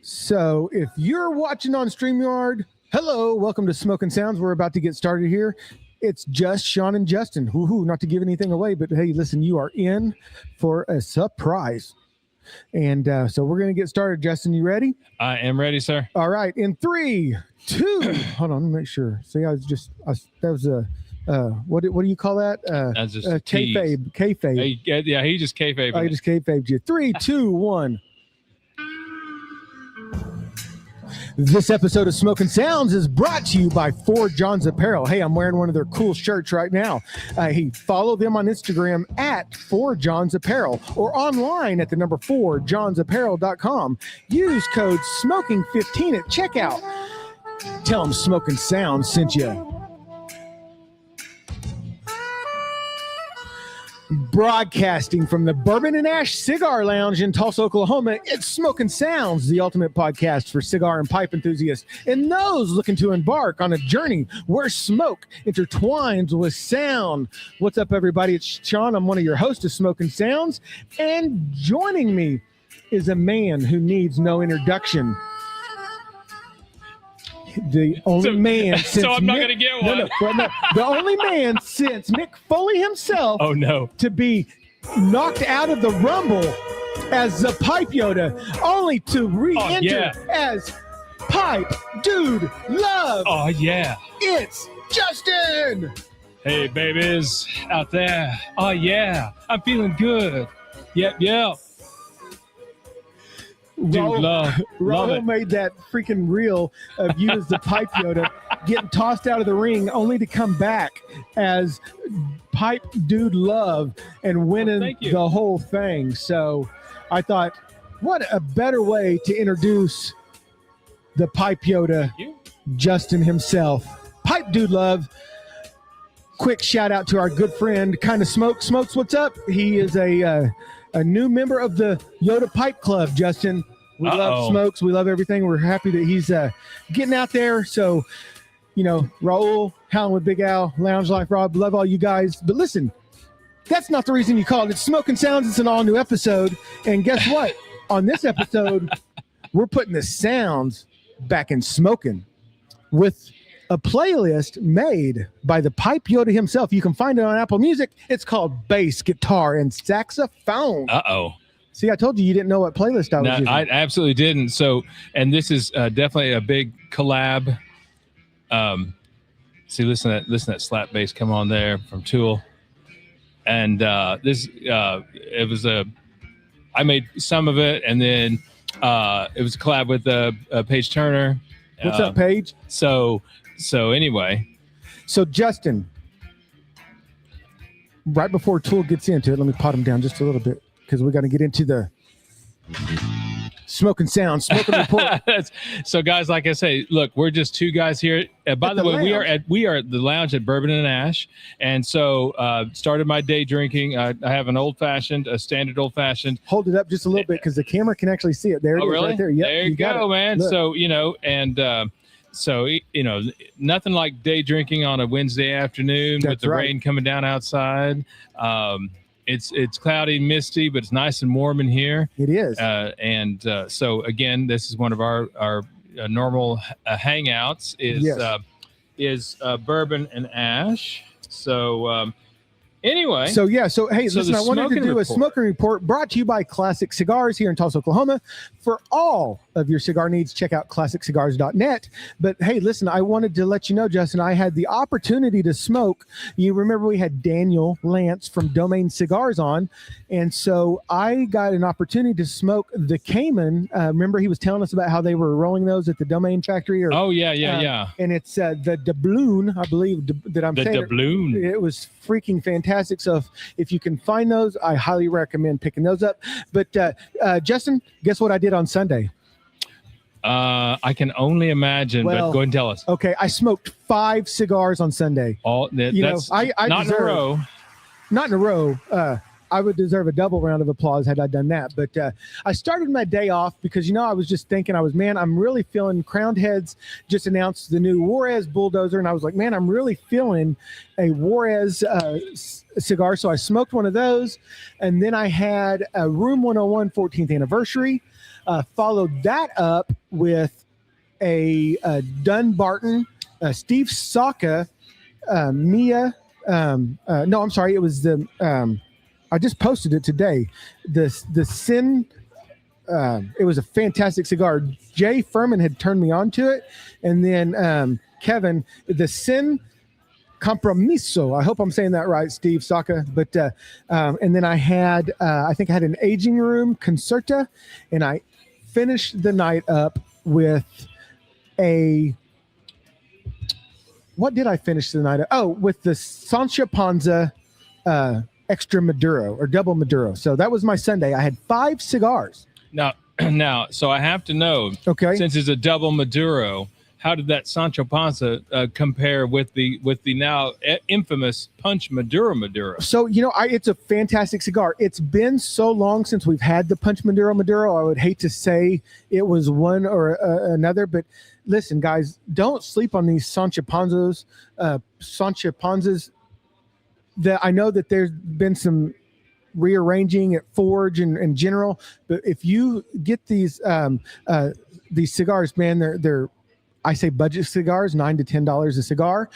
So if you're watching on StreamYard, hello, welcome to Smoking Sounds. We're about to get started here. It's just Sean and Justin. Woohoo, not to give anything away, but hey, listen, you are in for a surprise. And so we're going to get started. Justin, you ready? I am ready, sir. All right. In 3, 2, hold on, let me make sure. See, that was a, what do you call that? That's just kayfabe. Kayfabe. Yeah, he just kayfabed. I just kayfabed you. 3, 2, 1. This episode of Smoking Sounds is brought to you by 4 John's Apparel. Hey, I'm wearing one of their cool shirts right now. Follow them on Instagram at 4 John's Apparel or online at the number 4johnsapparel.com. Use code SMOKING15 at checkout. Tell them Smoking Sounds sent you. Broadcasting from the Bourbon and Ash Cigar Lounge in Tulsa, Oklahoma, it's Smoking Sounds, the ultimate podcast for cigar and pipe enthusiasts and those looking to embark on a journey where smoke intertwines with sound. What's up, everybody? It's Sean. I'm one of your hosts of Smoking Sounds, and joining me is a man who needs no introduction. The only man since so I'm not going to get one. No, the only man since Mick Foley himself to be knocked out of the Rumble as the Pipe Yoda, only to re-enter as Pipe Dude Love. Oh, yeah. It's Justin. Hey, babies out there. Oh, yeah. I'm feeling good. Yep. Dude, Raul made that freaking reel of you as the Pipe Yoda getting tossed out of the ring only to come back as Pipe Dude Love and winning the whole thing. So I thought, what a better way to introduce the Pipe Yoda, Justin himself. Pipe Dude Love. Quick shout out to our good friend, Kinda Smoke. Smokes, what's up? He is a new member of the Yoda Pipe Club, Justin. We love Smokes. We love everything. We're happy that he's getting out there. So, Raul, Howlin' with Big Al, Lounge Life Rob, love all you guys. But listen, that's not the reason you called it. Smoking Sounds, it's an all-new episode. And guess what? On this episode, we're putting the sounds back in smoking with a playlist made by the Pipe Yoda himself. You can find it on Apple Music. It's called Bass, Guitar, and Saxophone. See, I told you didn't know what playlist I was using. I absolutely didn't. So, and this is definitely a big collab. See, listen to that slap bass come on there from Tool. And it was I made some of it, and then it was a collab with Paige Turner. What's up, Paige? So anyway. So Justin, right before Tool gets into it, let me pot him down just a little bit because we got to get into the Smoking Sounds, Smoking Report. So guys, like I say, look, we're just 2 guys here. By the way, lounge. we are at the lounge at Bourbon and Ash. And so started my day drinking. I have an old-fashioned, a standard old-fashioned. Hold it up just a little bit because the camera can actually see it. There it is, really? Right there. Yep, there you go, man. Look. So, So, nothing like day drinking on a Wednesday afternoon with the rain coming down outside. It's cloudy and misty, but it's nice and warm in here. It is. So, again, this is one of our normal hangouts is Bourbon and Ash. So, anyway. So hey, listen, I wanted to do a smoking report brought to you by Classic Cigars here in Tulsa, Oklahoma. For all of your cigar needs, check out classiccigars.net. But hey, listen, I wanted to let you know, Justin, I had the opportunity to smoke. You remember we had Daniel Lance from Domain Cigars on. And so I got an opportunity to smoke the Cayman. Remember he was telling us about how they were rolling those at the Domain factory? Yeah. And it's the doubloon, I believe, that I'm saying. The doubloon. It was freaking fantastic. So if you can find those, I highly recommend picking those up. But Justin, guess what I did on Sunday? I can only imagine, but go ahead and tell us. Okay, I smoked 5 cigars on Sunday. I not in a row. Not in a row. I would deserve a double round of applause had I done that. But I started my day off because, I was just thinking, I'm really feeling Crowned Heads just announced the new Juarez Bulldozer. And I was like, man, I'm really feeling a Juarez cigar. So I smoked one of those. And then I had a Room 101 14th anniversary. Followed that up with a Dunbarton, Steve Saka, Mia. No, I'm sorry. It was the. I just posted it today. The Sin. It was a fantastic cigar. Jay Furman had turned me on to it, and then Kevin, the Sin Compromiso. I hope I'm saying that right, Steve Saka. But and then I had I think I had an aging room Concerta, and I finished the night up with a. What did I finish the night up? Oh, with the Sancha Panza extra Maduro or double Maduro. So that was my Sunday. I had 5 cigars. Now, so I have to know. Okay. Since it's a double Maduro, how did that Sancho Panza compare with the now infamous Punch Maduro? So it's a fantastic cigar. It's been so long since we've had the Punch Maduro. I would hate to say it was one or another, but listen, guys, don't sleep on these Sancho Panzas. That I know that there's been some rearranging at Forge and General, but if you get these cigars, man, they're I say budget cigars, $9 to $10 a cigar,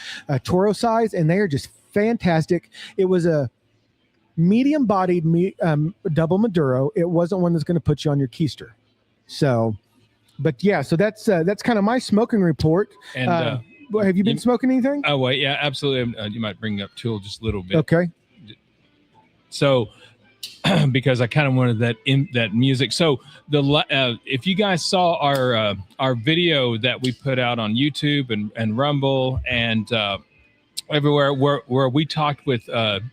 Toro size, and they are just fantastic. It was a medium-bodied double Maduro. It wasn't one that's going to put you on your keister. So, but yeah, so that's kind of my smoking report. And have you been smoking anything? Oh, wait, yeah, absolutely. You might bring up Tool just a little bit. Okay. So, because I kind of wanted that music. So if you guys saw our video that we put out on YouTube and Rumble and everywhere where we talked with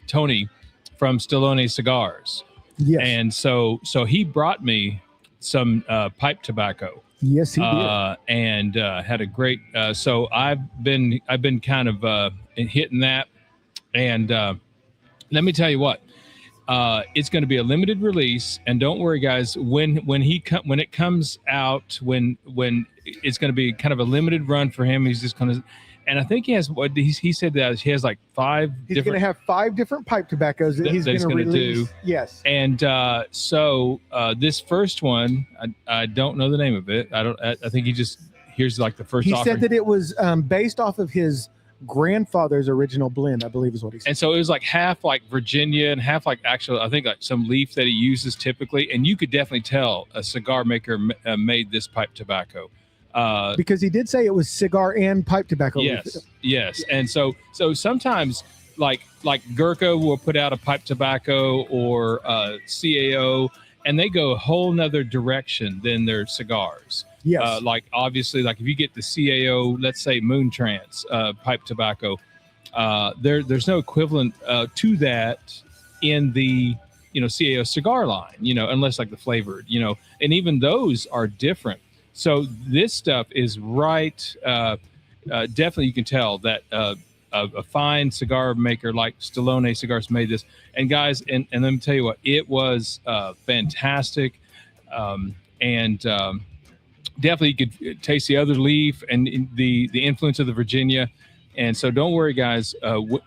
Tony from Stallone Cigars. Yes. And so he brought me some pipe tobacco. Yes, he did. And had a great. So I've been kind of hitting that, and let me tell you what. It's going to be a limited release, and don't worry, guys. When it comes out, when it's going to be kind of a limited run for him. He's just going to, and I think he has what he said that he has like 5. He's going to have 5 different pipe tobaccos that he's going to release. Do. Yes. And so this first one, I don't know the name of it. I think here's like the first. He offering. said that it was based off of his grandfather's original blend, I believe is what he said. And so it was like half like Virginia and half like actually I think like some leaf that he uses typically, and you could definitely tell a cigar maker made this pipe tobacco because he did say it was cigar and pipe tobacco. Yes. And so sometimes like Gurkha will put out a pipe tobacco or CAO, and they go a whole nother direction than their cigars. Yes. Like obviously, like if you get the CAO, let's say Moon Trance pipe tobacco, there's no equivalent to that in the CAO cigar line, unless like the flavored, and even those are different. So this stuff is right. Definitely, you can tell that a fine cigar maker like Stallone Cigars made this. And guys, and let me tell you what, it was fantastic, and definitely you could taste the other leaf and the influence of the Virginia. And so don't worry, guys.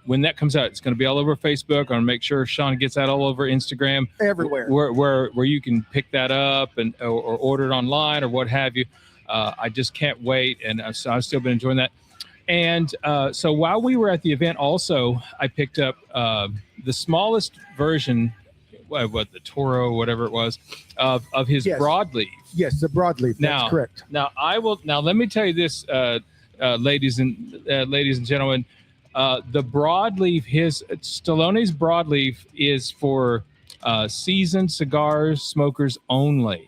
When that comes out, it's going to be all over Facebook. I'm going to make sure Sean gets that all over Instagram. Everywhere. Where you can pick that up or order it online or what have you. I just can't wait. And I've still been enjoying that. And so while we were at the event also, I picked up the smallest version, the Toro, whatever it was, of his broadleaf. Yes, the broadleaf. That's correct. Now let me tell you this, ladies and gentlemen, the broadleaf, Stallone's broadleaf is for seasoned cigars smokers only.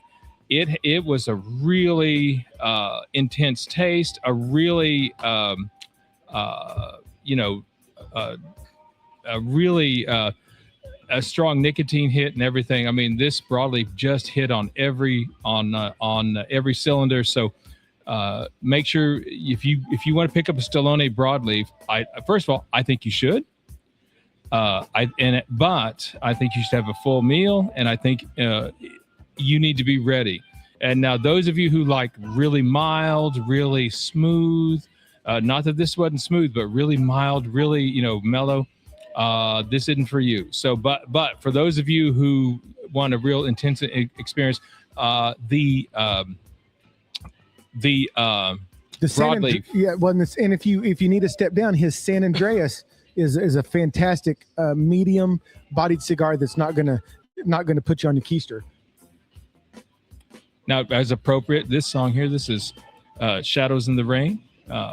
It was a really intense taste, a really a really a strong nicotine hit and everything. I mean, this broadleaf just hit on every cylinder. So make sure if you want to pick up a Stallone broadleaf, first of all, I think you should. But I think you should have a full meal, and I think you need to be ready. And now those of you who like really mild, really smooth, not that this wasn't smooth, but really mild, really mellow, this isn't for you. So, but for those of you who want a real intense experience, the broadleaf. And if you need to step down, his San Andreas is a fantastic medium bodied cigar that's not gonna put you on your keister. Now, as appropriate, this song here, this is Shadows in the Rain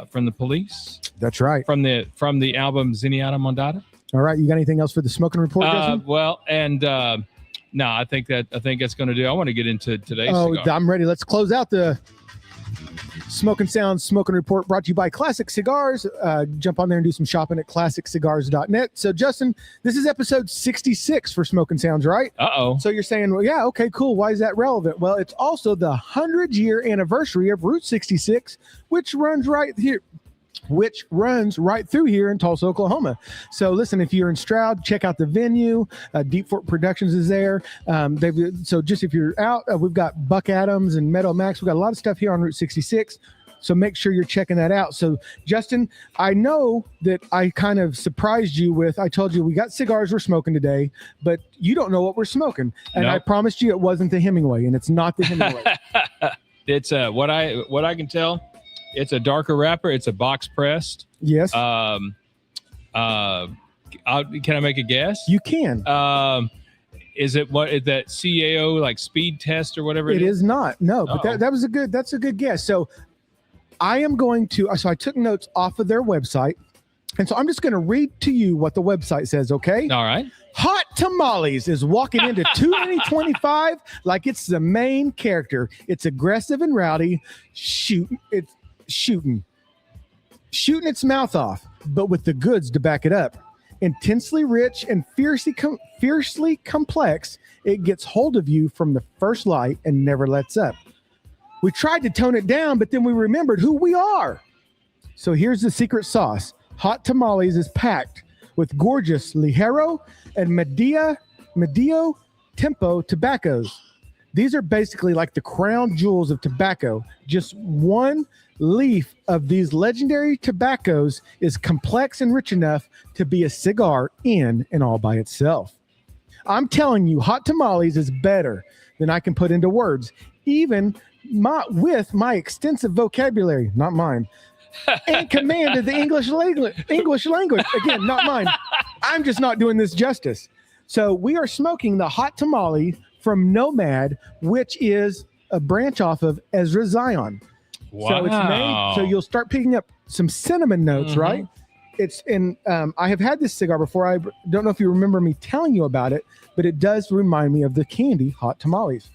from the Police. That's right. From the album Zenyatta Mondada. All right. You got anything else for the smoking report, Justin? Well, and no, I think that's going to do. I want to get into today's cigar. I'm ready. Let's close out the Smoking Sounds Smoking Report, brought to you by Classic Cigars. Jump on there and do some shopping at classiccigars.net. So, Justin, this is episode 66 for Smoking Sounds, right? Uh-oh. So you're saying, well, yeah, okay, cool. Why is that relevant? Well, it's also the 100-year anniversary of Route 66, which runs right through here in Tulsa, Oklahoma. So listen, if you're in Stroud, check out the venue. Deep Fork Productions is there. So just if you're out, we've got Buck Adams and Meadow Max. We've got a lot of stuff here on Route 66. So make sure you're checking that out. So Justin, I know that I kind of surprised you with, I told you we got cigars we're smoking today, but you don't know what we're smoking. And I promised you it wasn't the Hemingway, and it's not the Hemingway. It's what I can tell. It's a darker wrapper. It's a box pressed. Yes. Can I make a guess? You can. Is it that CAO like speed test or whatever? It is not. No, but that's a good guess. So I am going to. So I took notes off of their website, and so I'm just going to read to you what the website says. Okay. All right. Hot Tamales is walking into 2025 like it's the main character. It's aggressive and rowdy, shooting its mouth off, but with the goods to back it up. Intensely rich and fiercely complex, it gets hold of you from the first light and never lets up. We tried to tone it down, but then we remembered who we are. So here's the secret sauce. Hot Tamales is packed with gorgeous Ligero and Medio Tempo tobaccos. These are basically like the crown jewels of tobacco. Just one leaf of these legendary tobaccos is complex and rich enough to be a cigar in and all by itself. I'm telling you, Hot Tamales is better than I can put into words, even with my extensive vocabulary, not mine, and command of the English language. Again, not mine. I'm just not doing this justice. So we are smoking the Hot Tamale from Nomad, which is a branch off of Ezra Zion. Wow. So it's made, so you'll start picking up some cinnamon notes, right? It's in. I have had this cigar before. I don't know if you remember me telling you about it, but it does remind me of the candy Hot Tamales.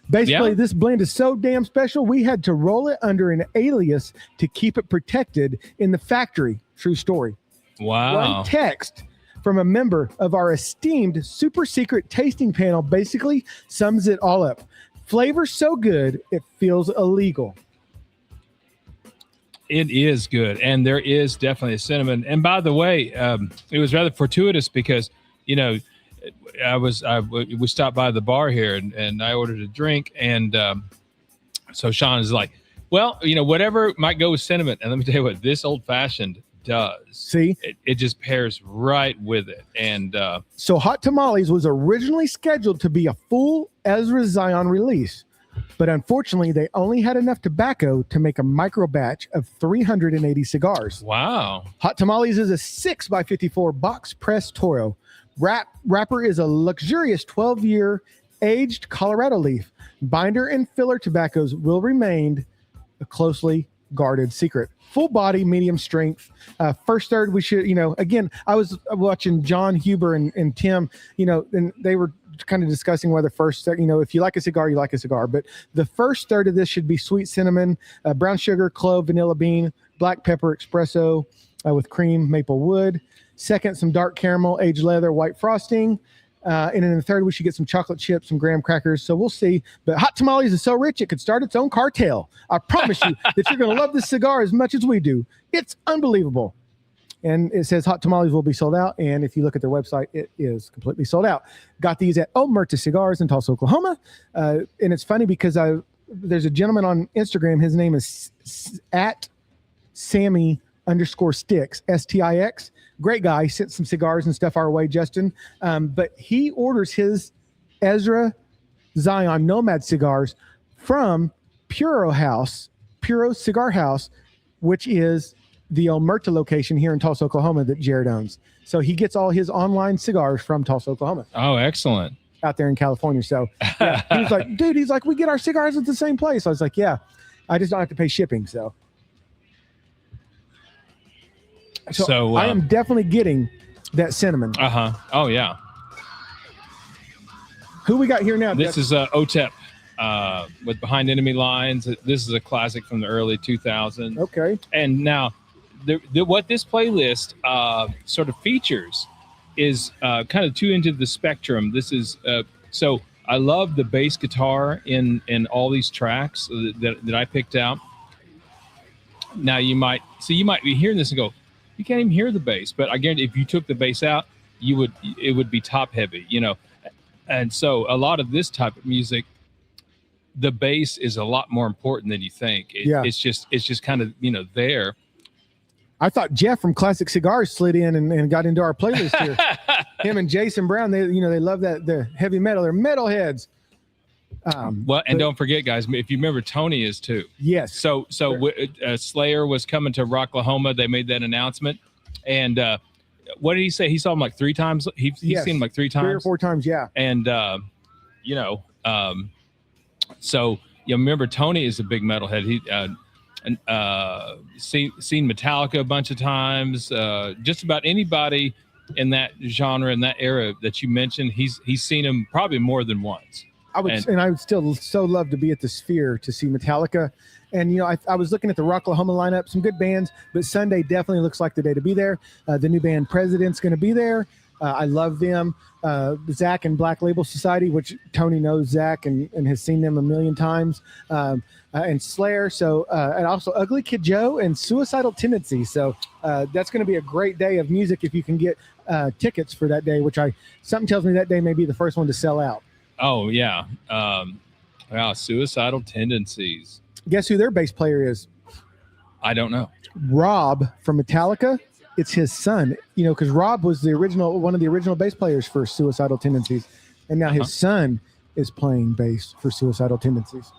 Basically, this blend is so damn special, we had to roll it under an alias to keep it protected in the factory. True story. Wow. One text from a member of our esteemed super secret tasting panel basically sums it all up. Flavor so good, it feels illegal. It is good. And there is definitely a cinnamon. And by the way, it was rather fortuitous because, you know, we stopped by the bar here and I ordered a drink. And so Sean is like, well, you know, whatever might go with cinnamon. And let me tell you what, this old fashioned does. See, it just pairs right with it. And so Hot Tamales was originally scheduled to be a full Ezra Zion release, but unfortunately they only had enough tobacco to make a micro batch of 380 cigars. Wow. Hot Tamales is a 6x54 box press Toro. Wrapper is a luxurious 12-year aged Colorado leaf. Binder and filler tobaccos will remain a closely guarded secret. Full body, medium strength. First third, we should, you know, again, I was watching John Huber and Tim, you know, and they were kind of discussing whether first, you know, if you like a cigar, you like a cigar. But the first third of this should be sweet cinnamon, brown sugar, clove, vanilla bean, black pepper, espresso with cream, maple wood. Second, some dark caramel, aged leather, white frosting. And in the third, we should get some chocolate chips, some graham crackers. So we'll see. But Hot Tamales is so rich, it could start its own cartel. I promise you that you're going to love this cigar as much as we do. It's unbelievable. And it says Hot Tamales will be sold out. And if you look at their website, it is completely sold out. Got these at Omerta Cigars in Tulsa, Oklahoma. And it's funny because there's a gentleman on Instagram. His name is at Sammy_Stix, STIX. Great guy. He sent some cigars and stuff our way, Justin. But he orders his Ezra Zion Nomad cigars from Puro Cigar House, which is the Omerta location here in Tulsa, Oklahoma that Jared owns. So he gets all his online cigars from Tulsa, Oklahoma. Oh, excellent. Out there in California. So yeah, he was like, dude, he's like, we get our cigars at the same place. I was like, yeah, I just don't have to pay shipping. So I am definitely getting that cinnamon. Oh yeah. Who we got here now? This is OTEP with Behind Enemy Lines. This is a classic from the early 2000s. Okay. And now what this playlist sort of features is kind of two ends of the spectrum. This is so I love the bass guitar in all these tracks that I picked out. Now you might be hearing this and go, you can't even hear the bass, but I guarantee if you took the bass out, it would be top heavy, you know. And so a lot of this type of music, the bass is a lot more important than you think. It's just kind of, you know, there. I thought Jeff from Classic Cigars slid in and got into our playlist here. Him and Jason Brown, they love the heavy metal. They're metalheads. Don't forget, guys, if you remember, Tony is too. Yes. So Slayer was coming to Rocklahoma. They made that announcement, and what did he say? He saw him like 3 times. He's seen him like 3 times, 3 or 4 times. Yeah. And so you remember, Tony is a big metalhead. He seen Metallica a bunch of times. Just about anybody in that genre, in that era that you mentioned, he's seen him probably more than once. I would still so love to be at the Sphere to see Metallica. And, you know, I was looking at the Rocklahoma lineup, some good bands, but Sunday definitely looks like the day to be there. The new band President's going to be there. I love them. Zach and Black Label Society, which Tony knows Zach and has seen them a million times. And Slayer. So, and also Ugly Kid Joe and Suicidal Tendencies. So that's going to be a great day of music if you can get tickets for that day, which something tells me that day may be the first one to sell out. Oh, yeah. Wow, Suicidal Tendencies. Guess who their bass player is? I don't know. Rob from Metallica. It's his son, you know, because Rob was one of the original bass players for Suicidal Tendencies. And now his son is playing bass for Suicidal Tendencies.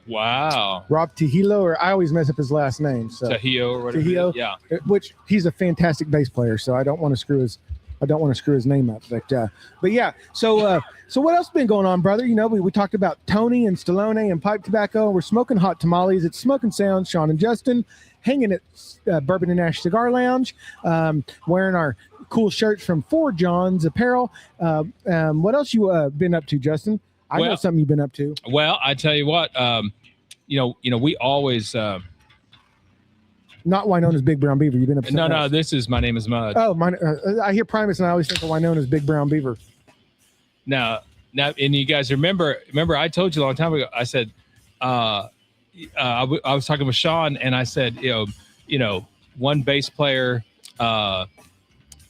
Wow. Rob Trujillo, or I always mess up his last name. So Trujillo or whatever. Trujillo, yeah. Which he's a fantastic bass player, so I don't want to screw his name up. But yeah. So what else has been going on, brother? You know, we talked about Tony and Stallone and pipe tobacco. We're smoking hot tamales. It's Smoking Sounds, Sean and Justin, hanging at Bourbon and Ash Cigar Lounge, wearing our cool shirts from 4 John's Apparel. What else you been up to, Justin? I know something you've been up to. Well, I tell you what, we always not Winona's Big Brown Beaver. You've been up to No, this is My Name is Mud. Oh, I hear Primus and I always think of Winona's Big Brown Beaver. Now, and you guys remember I told you a long time ago, I said, I was talking with Sean and I said, one bass player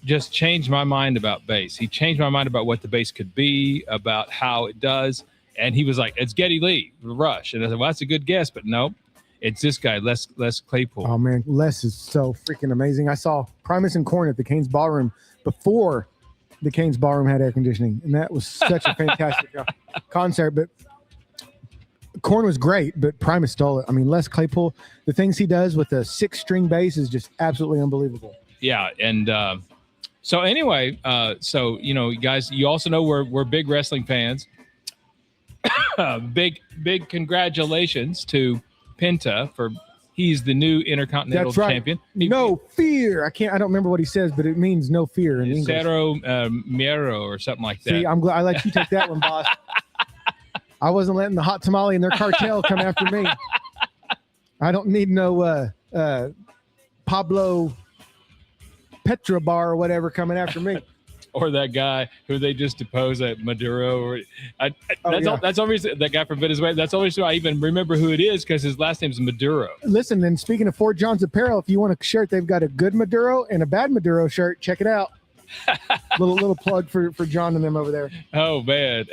just changed my mind about bass. He changed my mind about what the bass could be, about how it does. And he was like, it's Geddy Lee, Rush. And I said, well, that's a good guess, but nope. It's this guy, Les Claypool. Oh, man, Les is so freaking amazing. I saw Primus and Korn at the Cain's Ballroom before the Cain's Ballroom had air conditioning, and that was such a fantastic concert. But Korn was great, but Primus stole it. I mean, Les Claypool, the things he does with a 6-string bass is just absolutely unbelievable. Yeah, and so anyway, guys, you also know we're big wrestling fans. Big congratulations to Penta he's the new Intercontinental Champion. No fear. I don't remember what he says, but it means no fear in English. Cero Miero or something like that. See, I'm glad I let you take that one, boss. I wasn't letting the Hot Tamale and their cartel come after me. I don't need no Pablo Petrobar or whatever coming after me. Or that guy who they just deposed at Maduro. That's the only reason, that guy from Venezuela. That's the only reason I even remember who it is, because his last name is Maduro. Listen, and speaking of 4 John's Apparel, if you want a shirt, they've got a good Maduro and a bad Maduro shirt. Check it out. little plug for John and them over there. Oh man,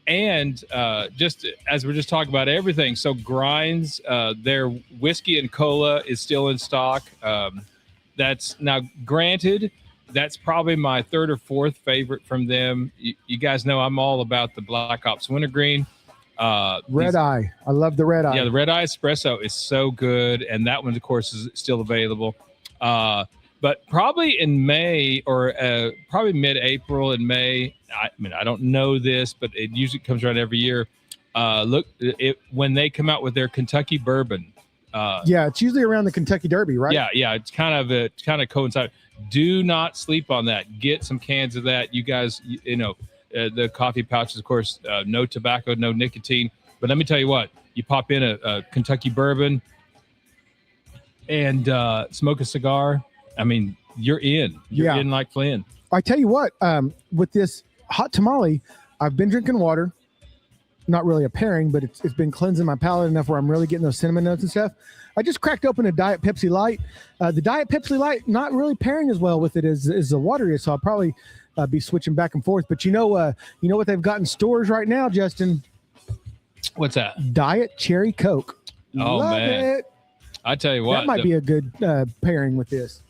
and just as we're just talking about everything, so Grinds, their whiskey and cola is still in stock. That's now granted. That's probably my third or fourth favorite from them. You guys know I'm all about the Black Ops Wintergreen. Red Eye. I love the Red Eye. Yeah, the Red Eye Espresso is so good, and that one, of course, is still available. But probably in May or probably mid-April and May. I mean, I don't know this, but it usually comes around every year. When they come out with their Kentucky bourbon. Yeah, it's usually around the Kentucky Derby, right? Yeah. It's kind of coincide. Do not sleep on that. Get some cans of that. You guys, the coffee pouches, of course, no tobacco, no nicotine. But let me tell you what, you pop in a Kentucky bourbon and smoke a cigar. I mean, you're in. You're in like Flynn. I tell you what, with this hot tamale, I've been drinking water. Not really a pairing, but it's been cleansing my palate enough where I'm really getting those cinnamon notes and stuff. I just cracked open a Diet Pepsi Light. The Diet Pepsi Light not really pairing as well with it as the water is, so I'll probably be switching back and forth. But you know what they've got in stores right now, Justin? What's that? Diet Cherry Coke. Oh, Love man. it. I tell you what. That might be a good pairing with this.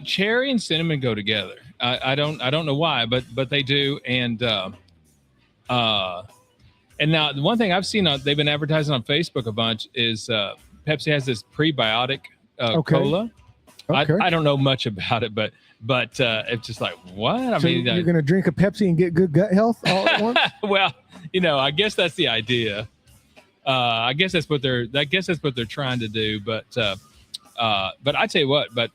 Cherry and cinnamon go together. I don't know why, but they do. And now the one thing I've seen they've been advertising on Facebook a bunch is Pepsi has this prebiotic cola. Okay. I don't know much about it, but it's just like, what? I mean, you're going to drink a Pepsi and get good gut health all at once? Well, I guess that's the idea. I guess that's what they're trying to do. But I tell you what, but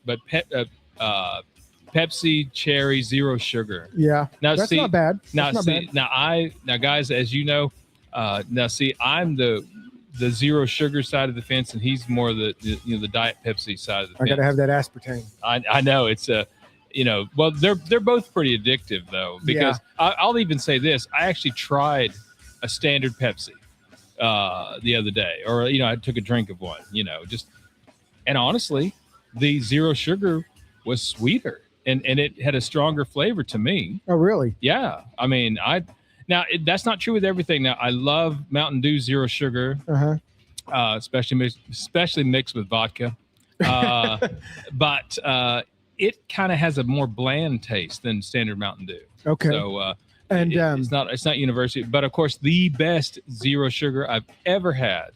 Pepsi Cherry Zero Sugar. Yeah, now that's not bad. Now guys, as you know, I'm the zero sugar side of the fence, and he's more the Diet Pepsi side of the fence. I got to have that aspartame. I know it's well, they're both pretty addictive though, because I'll even say this: I actually tried a standard Pepsi the other day, or I took a drink of one, and honestly, the zero sugar was sweeter. And it had a stronger flavor to me. Oh, really? Yeah. I mean, that's not true with everything. Now, I love Mountain Dew Zero Sugar, especially mixed with vodka. But it kind of has a more bland taste than standard Mountain Dew. Okay. So it's not universal. But of course, the best zero sugar I've ever had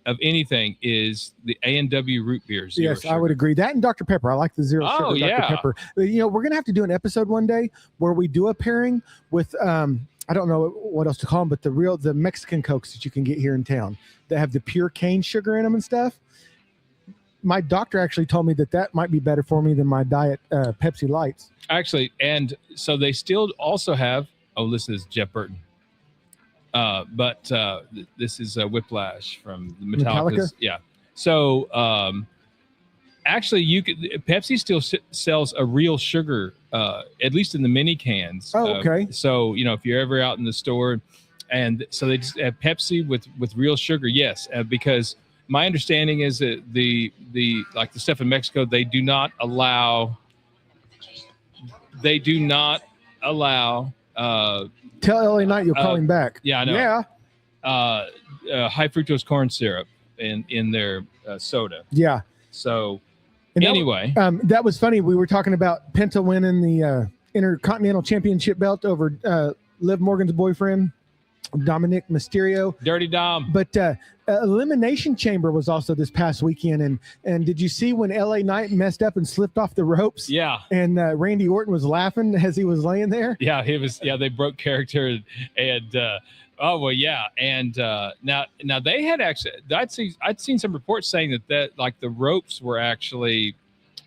of anything is the A&W root beer zero sugar. I would agree. That and Dr. Pepper. I like the zero sugar Dr. Pepper. We're going to have to do an episode one day where we do a pairing with, I don't know what else to call them, but the Mexican Cokes that you can get here in town that have the pure cane sugar in them and stuff. My doctor actually told me that might be better for me than my Diet Pepsi Lights. Actually, and so they still also have, this is Jeff Burton. But this is Whiplash from Metallica. Yeah. So actually, Pepsi still sells a real sugar, at least in the mini cans. Oh, okay. So if you're ever out in the store, and so they just have Pepsi with real sugar. Yes, because my understanding is that the stuff in Mexico, they do not allow. Tell LA Knight you'll call him back. Yeah, I know. Yeah. High fructose corn syrup in their soda. Yeah. So anyway, that was funny. We were talking about Penta winning the Intercontinental Championship belt over Liv Morgan's boyfriend, Dominic Mysterio. Dirty Dom. But Elimination Chamber was also this past weekend. And did you see when LA Knight messed up and slipped off the ropes? Yeah. And Randy Orton was laughing as he was laying there? Yeah, he was. Yeah, they broke character. And And now they had actually, I'd seen some reports saying that like the ropes were actually,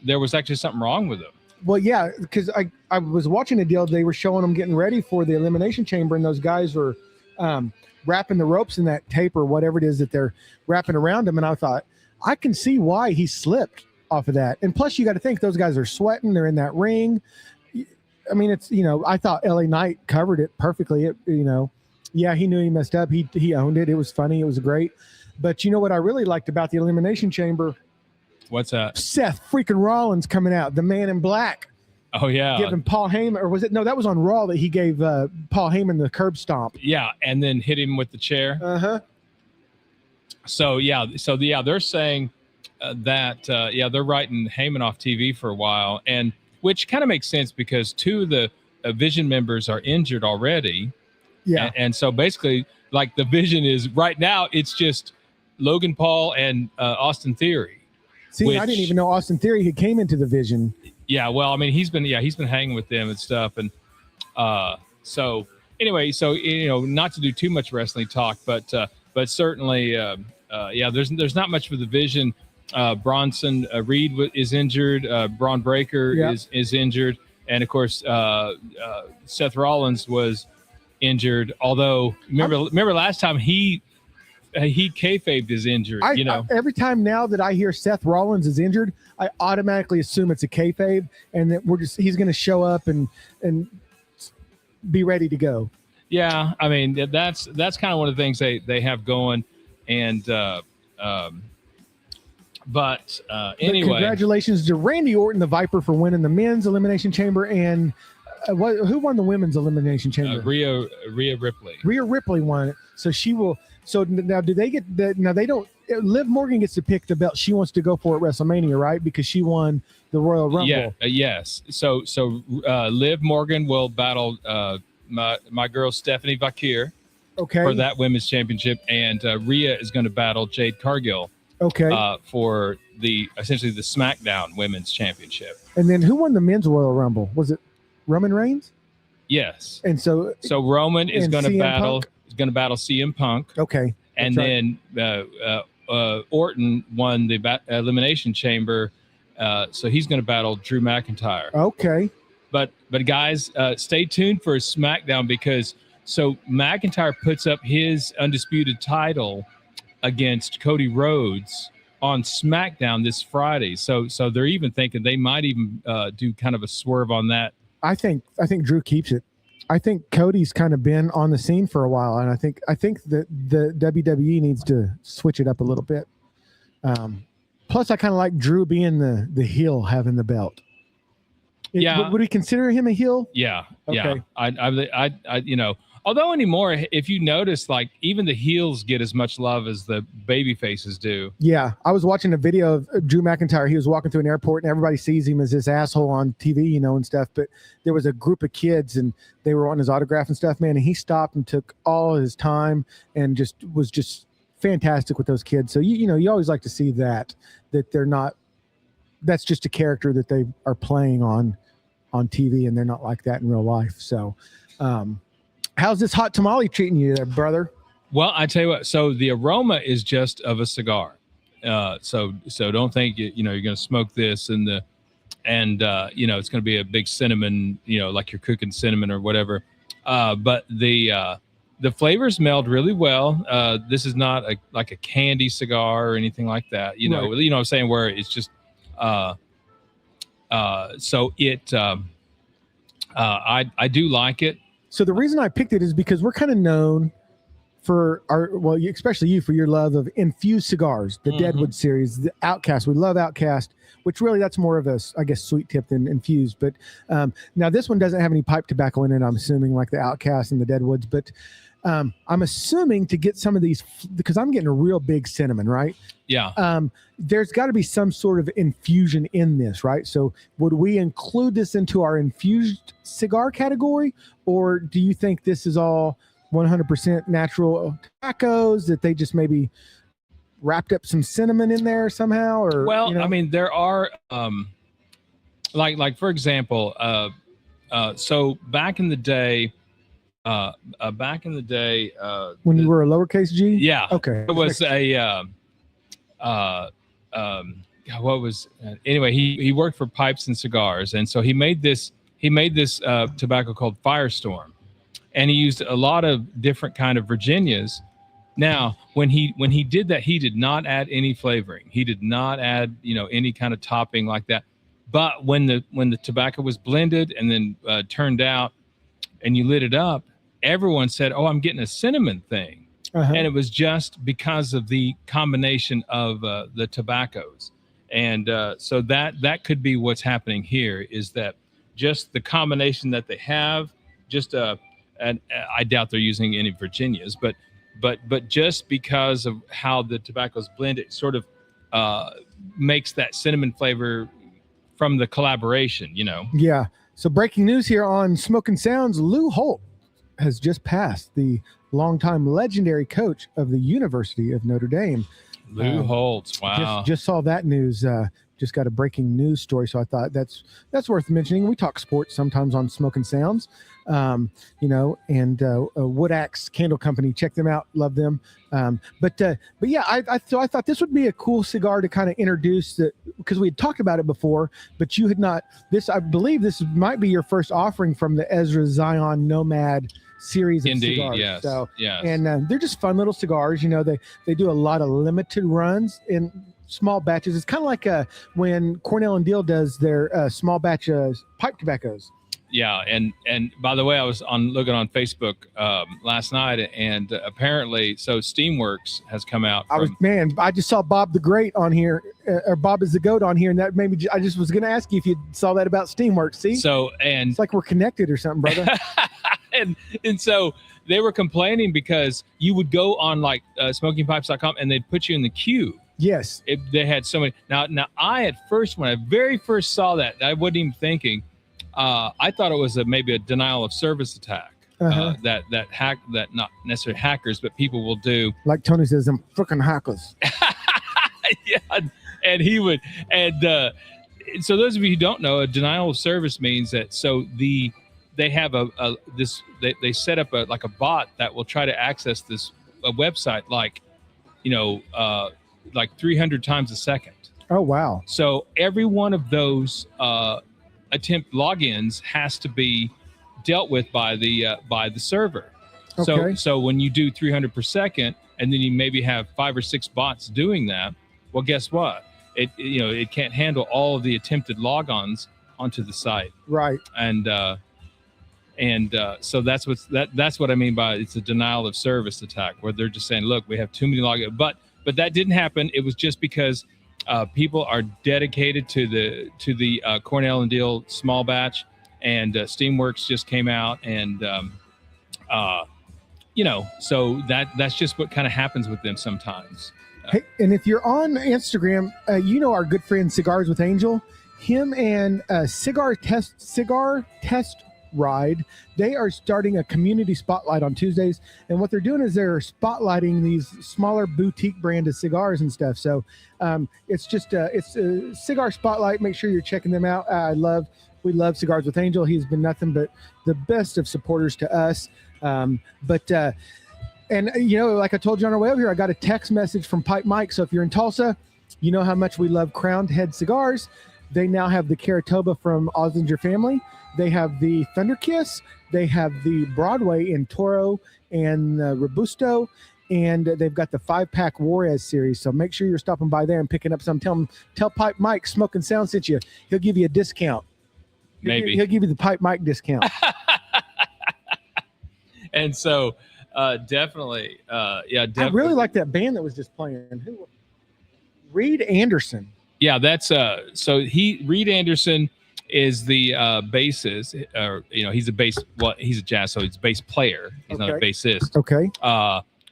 there was actually something wrong with them. Well, yeah, because I was watching a deal. They were showing them getting ready for the Elimination Chamber, and those guys were wrapping the ropes in that tape or whatever it is that they're wrapping around him. And I thought, I can see why he slipped off of that. And plus, you got to think those guys are sweating. They're in that ring. I mean, it's, I thought LA Knight covered it perfectly. Yeah, he knew he messed up. He owned it. It was funny. It was great. But you know what I really liked about the Elimination Chamber? What's that? Seth freaking Rollins coming out, the Man in Black. Oh, yeah. Giving Paul Heyman, or was it? No, that was on Raw that he gave Paul Heyman the curb stomp. Yeah, and then hit him with the chair. Uh-huh. So they're saying that, they're writing Heyman off TV for a while. And which kind of makes sense because two of the Vision members are injured already. Yeah. And so basically, like the Vision is right now, it's just Logan Paul and Austin Theory. See, I didn't even know Austin Theory had came into the Vision. Yeah, well, I mean, he's been hanging with them and stuff, and so anyway, so not to do too much wrestling talk, but certainly, there's not much for the Vision. Bronson Reed is injured. Braun Breaker is injured, and of course, Seth Rollins was injured. Although remember last time he kayfabed his injury. Every time now that I hear Seth Rollins is injured, I automatically assume it's a kayfabe, and that he's going to show up and be ready to go. Yeah, I mean that's kind of one of the things they have going, and but anyway, congratulations to Randy Orton, the Viper, for winning the men's elimination chamber, and who won the women's elimination chamber? Rhea Ripley. Rhea Ripley won it, so she will. So now, do they get that? Now they don't. Liv Morgan gets to pick the belt she wants to go for at WrestleMania, right? Because she won the Royal Rumble. Yeah. Yes. So Liv Morgan will battle my girl Stephanie Vakir. Okay. For that women's championship, and Rhea is going to battle Jade Cargill. Okay. For essentially the SmackDown Women's Championship. And then who won the men's Royal Rumble? Was it Roman Reigns? Yes. And so Roman is going to battle. Punk? Is going to battle CM Punk. Okay. And then Orton won the Elimination Chamber, so he's going to battle Drew McIntyre. Okay. But guys, stay tuned for SmackDown, because McIntyre puts up his undisputed title against Cody Rhodes on SmackDown this Friday. So they're even thinking they might even do kind of a swerve on that. I think Drew keeps it. I think Cody's kind of been on the scene for a while, and I think that the WWE needs to switch it up a little bit. Plus, I kind of like Drew being the heel, having the belt. Would we consider him a heel? Yeah. Okay. Yeah. I although anymore, if you notice, like even the heels get as much love as the baby faces do. Yeah. I was watching a video of Drew McIntyre. He was walking through an airport and everybody sees him as this asshole on TV, and stuff. But there was a group of kids and they were wanting his autograph and stuff, man. And he stopped and took all his time and was just fantastic with those kids. So, you always like to see that they're not, that's just a character that they are playing on TV, and they're not like that in real life. So, how's this hot tamale treating you there, brother? Well, I tell you what. So the aroma is just of a cigar. So don't think you're going to smoke this and it's going to be a big cinnamon, like you're cooking cinnamon or whatever. But the flavors meld really well. This is not like a candy cigar or anything like that. Right. What I'm saying, where it's just so it I do like it. So the reason I picked it is because we're kind of known for especially you, for your love of infused cigars, the Deadwood series, the Outcast. We love Outcast, which really that's more of a, I guess, sweet tip than infused. But now this one doesn't have any pipe tobacco in it, I'm assuming, like the Outcast and the Deadwoods. But I'm assuming to get some of these, because I'm getting a real big cinnamon, right? Yeah. There's got to be some sort of infusion in this, right? So would we include this into our infused cigar category, or do you think this is all 100% natural tobaccos that they just maybe wrapped up some cinnamon in there somehow? Or I mean, there are like for example, so back in the day. When you were a lowercase g? Yeah. Okay. It was anyway, he worked for Pipes and Cigars, and so he made this tobacco called Firestorm, and he used a lot of different kind of Virginias. Now, when he did that, he did not add any flavoring. He did not add any kind of topping like that. But when the tobacco was blended and then turned out, and you lit it up, everyone said, "Oh, I'm getting a cinnamon thing." And it was just because of the combination of the tobaccos. And so that could be what's happening here, is that just the combination that they have, and I doubt they're using any Virginias, but just because of how the tobaccos blend, it sort of makes that cinnamon flavor from the collaboration, Yeah. So breaking news here on Smoking Sounds, Lou Holt has just passed, the longtime legendary coach of the University of Notre Dame. Lou Holtz. Wow. Just saw that news. Just got a breaking news story, so I thought that's worth mentioning. We talk sports sometimes on Smoking Sounds, and Wood Axe Candle Company. Check them out, love them. But yeah, I thought this would be a cool cigar to kind of introduce, because we had talked about it before, but you had not. I believe this might be your first offering from the Ezra Zion Nomad series of Indeed, cigars. yes. So, yes. And they're just fun little cigars. They do a lot of limited runs in small batches. It's kind of like when Cornell and Deal does their small batch pipe tobaccos. Yeah, and by the way, I was looking on Facebook last night, and apparently, so Steamworks has come out. I just saw Bob the Great on here, or Bob is the Goat on here, and that made me. I just was going to ask you if you saw that about Steamworks. See, it's like we're connected or something, brother. and so they were complaining because you would go on like smokingpipes.com and they'd put you in the queue. Yes, they had so many. Now I at first, when I very first saw that, I wasn't even thinking. I thought it was maybe a denial of service attack. That not necessarily hackers, but people will do. Like Tony says, them freaking hackers. Yeah, and he would, and so those of you who don't know, a denial of service means that they have they set up a bot that will try to access a website like 300 times a second. Oh wow! So every one of those attempt logins has to be dealt with by the server. Okay. So when you do 300 per second, and then you maybe have 5 or 6 bots doing that, well, guess what? It can't handle all of the attempted logons onto the site. Right. And so that's what I mean by it's a denial of service attack, where they're just saying, look, we have too many logins. But that didn't happen. It was just because people are dedicated to the Cornell and Deal small batch, and Steamworks just came out, and so that's just what kind of happens with them sometimes. Hey, and if you're on Instagram, our good friend Cigars with Angel, him and Cigar Test Ride, they are starting a community spotlight on Tuesdays, and what they're doing is they're spotlighting these smaller boutique branded cigars and stuff. So it's a cigar spotlight. Make sure you're checking them out. We love Cigars with Angel. He's been nothing but the best of supporters to us. Like I told you on our way over here, I got a text message from Pipe Mike. So if you're in Tulsa, you know how much we love Crowned Head cigars. They now have the Caratoba from Oslinger Family. They have the Thunder Kiss. They have the Broadway in Toro and Robusto. And they've got the 5-pack Juarez series. So make sure you're stopping by there and picking up some. Tell Pipe Mike Smoking Sound sent you. He'll give you a discount. Maybe. He'll give you the Pipe Mike discount. And so definitely. I really like that band that was just playing. Reed Anderson. Yeah, that's Reed Anderson is the bassist, or he's a bass. Well, he's a jazz, so he's a bass player. He's not a bassist. Okay.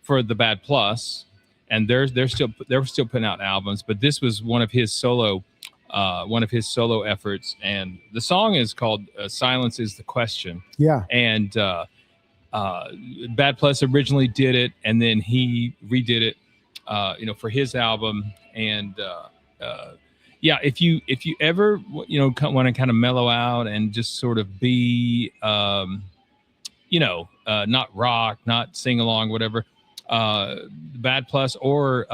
For the Bad Plus, and they're still putting out albums, but this was one of his solo efforts, and the song is called "Silence Is the Question." Yeah. And Bad Plus originally did it, and then he redid it, for his album, and. If you ever want to kind of mellow out and just sort of be not rock, not sing along, whatever, Bad Plus or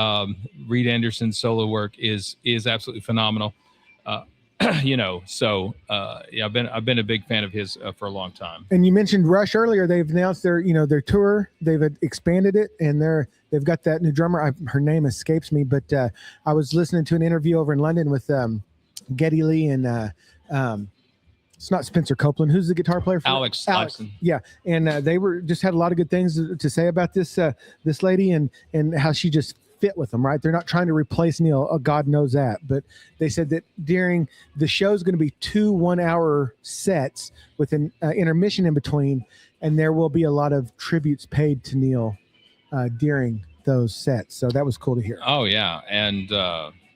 Reed Anderson's solo work is absolutely phenomenal. I've been a big fan of his for a long time. And you mentioned Rush earlier. They've announced their tour. They've expanded it, and they've got that new drummer. Her name escapes me, but I was listening to an interview over in London with Geddy Lee and it's not Spencer Copeland. Who's the guitar player? Alex. Yeah, and they had a lot of good things to say about this lady and how she just fit with them, right? They're not trying to replace Neil. Oh, God knows that. But they said that during the show is going to be 2 1-hour sets with an intermission in between, and there will be a lot of tributes paid to Neil during those sets. So that was cool to hear. Oh yeah, and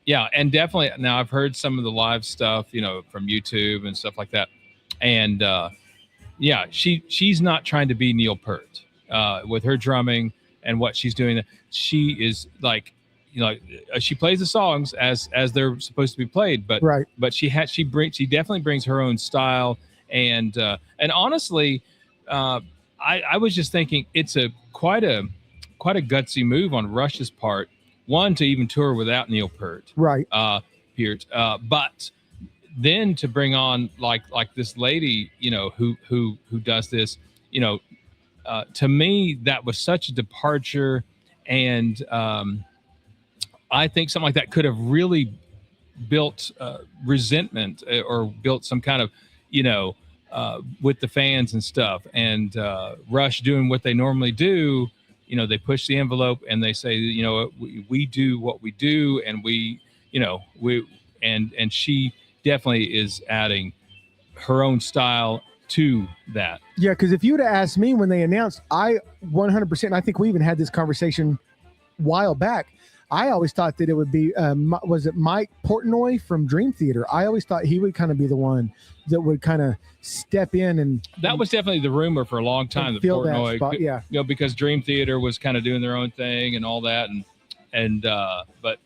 Yeah, and definitely now I've heard some of the live stuff, from YouTube and stuff like that, and yeah, she's not trying to be Neil Peart with her drumming and what she's doing. She is like, she plays the songs as they're supposed to be played, but right. But she definitely brings her own style, and honestly, I was just thinking it's quite a gutsy move on Rush's part. One, to even tour without Neil Peart, right? But then to bring on like this lady, who does this, to me that was such a departure, and I think something like that could have really built resentment or built some kind of, with the fans and stuff. And Rush doing what they normally do, they push the envelope and they say, we do what we do, and and she definitely is adding her own style to that. Yeah, because if you would have asked me when they announced, I 100%, I think we even had this conversation a while back. I always thought that it would be, was it Mike Portnoy from Dream Theater? I always thought he would kind of be the one that would kind of step in, and that was definitely the rumor for a long time. That Portnoy, spot, yeah, because Dream Theater was kind of doing their own thing and all that, and but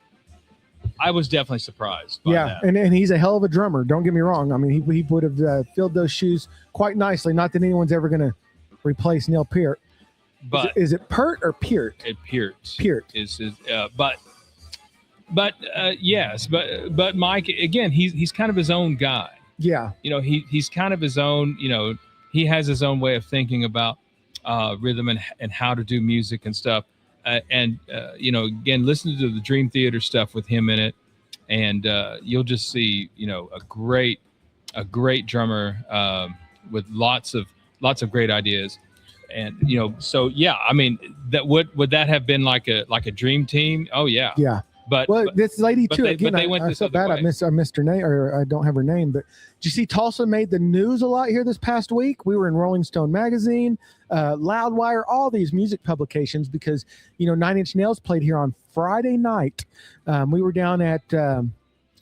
I was definitely surprised by that. And he's a hell of a drummer. Don't get me wrong. I mean, he would have filled those shoes quite nicely. Not that anyone's ever going to replace Neil Peart. But is it Peart or Peart? Peart. Peart is yes, but Mike, again, he's kind of his own guy. Yeah, he's kind of his own. He has his own way of thinking about rhythm and how to do music and stuff. Again, listen to the Dream Theater stuff with him in it, and you'll just see a great drummer with lots of great ideas. And so yeah, I mean, that would that have been like a dream team? Oh yeah, yeah. But this lady too. Again, I felt bad. I missed her name, or I don't have her name. But did you see Tulsa made the news a lot here this past week? We were in Rolling Stone magazine, Loudwire, all these music publications, because 9 Inch Nails played here on Friday night. We were down at the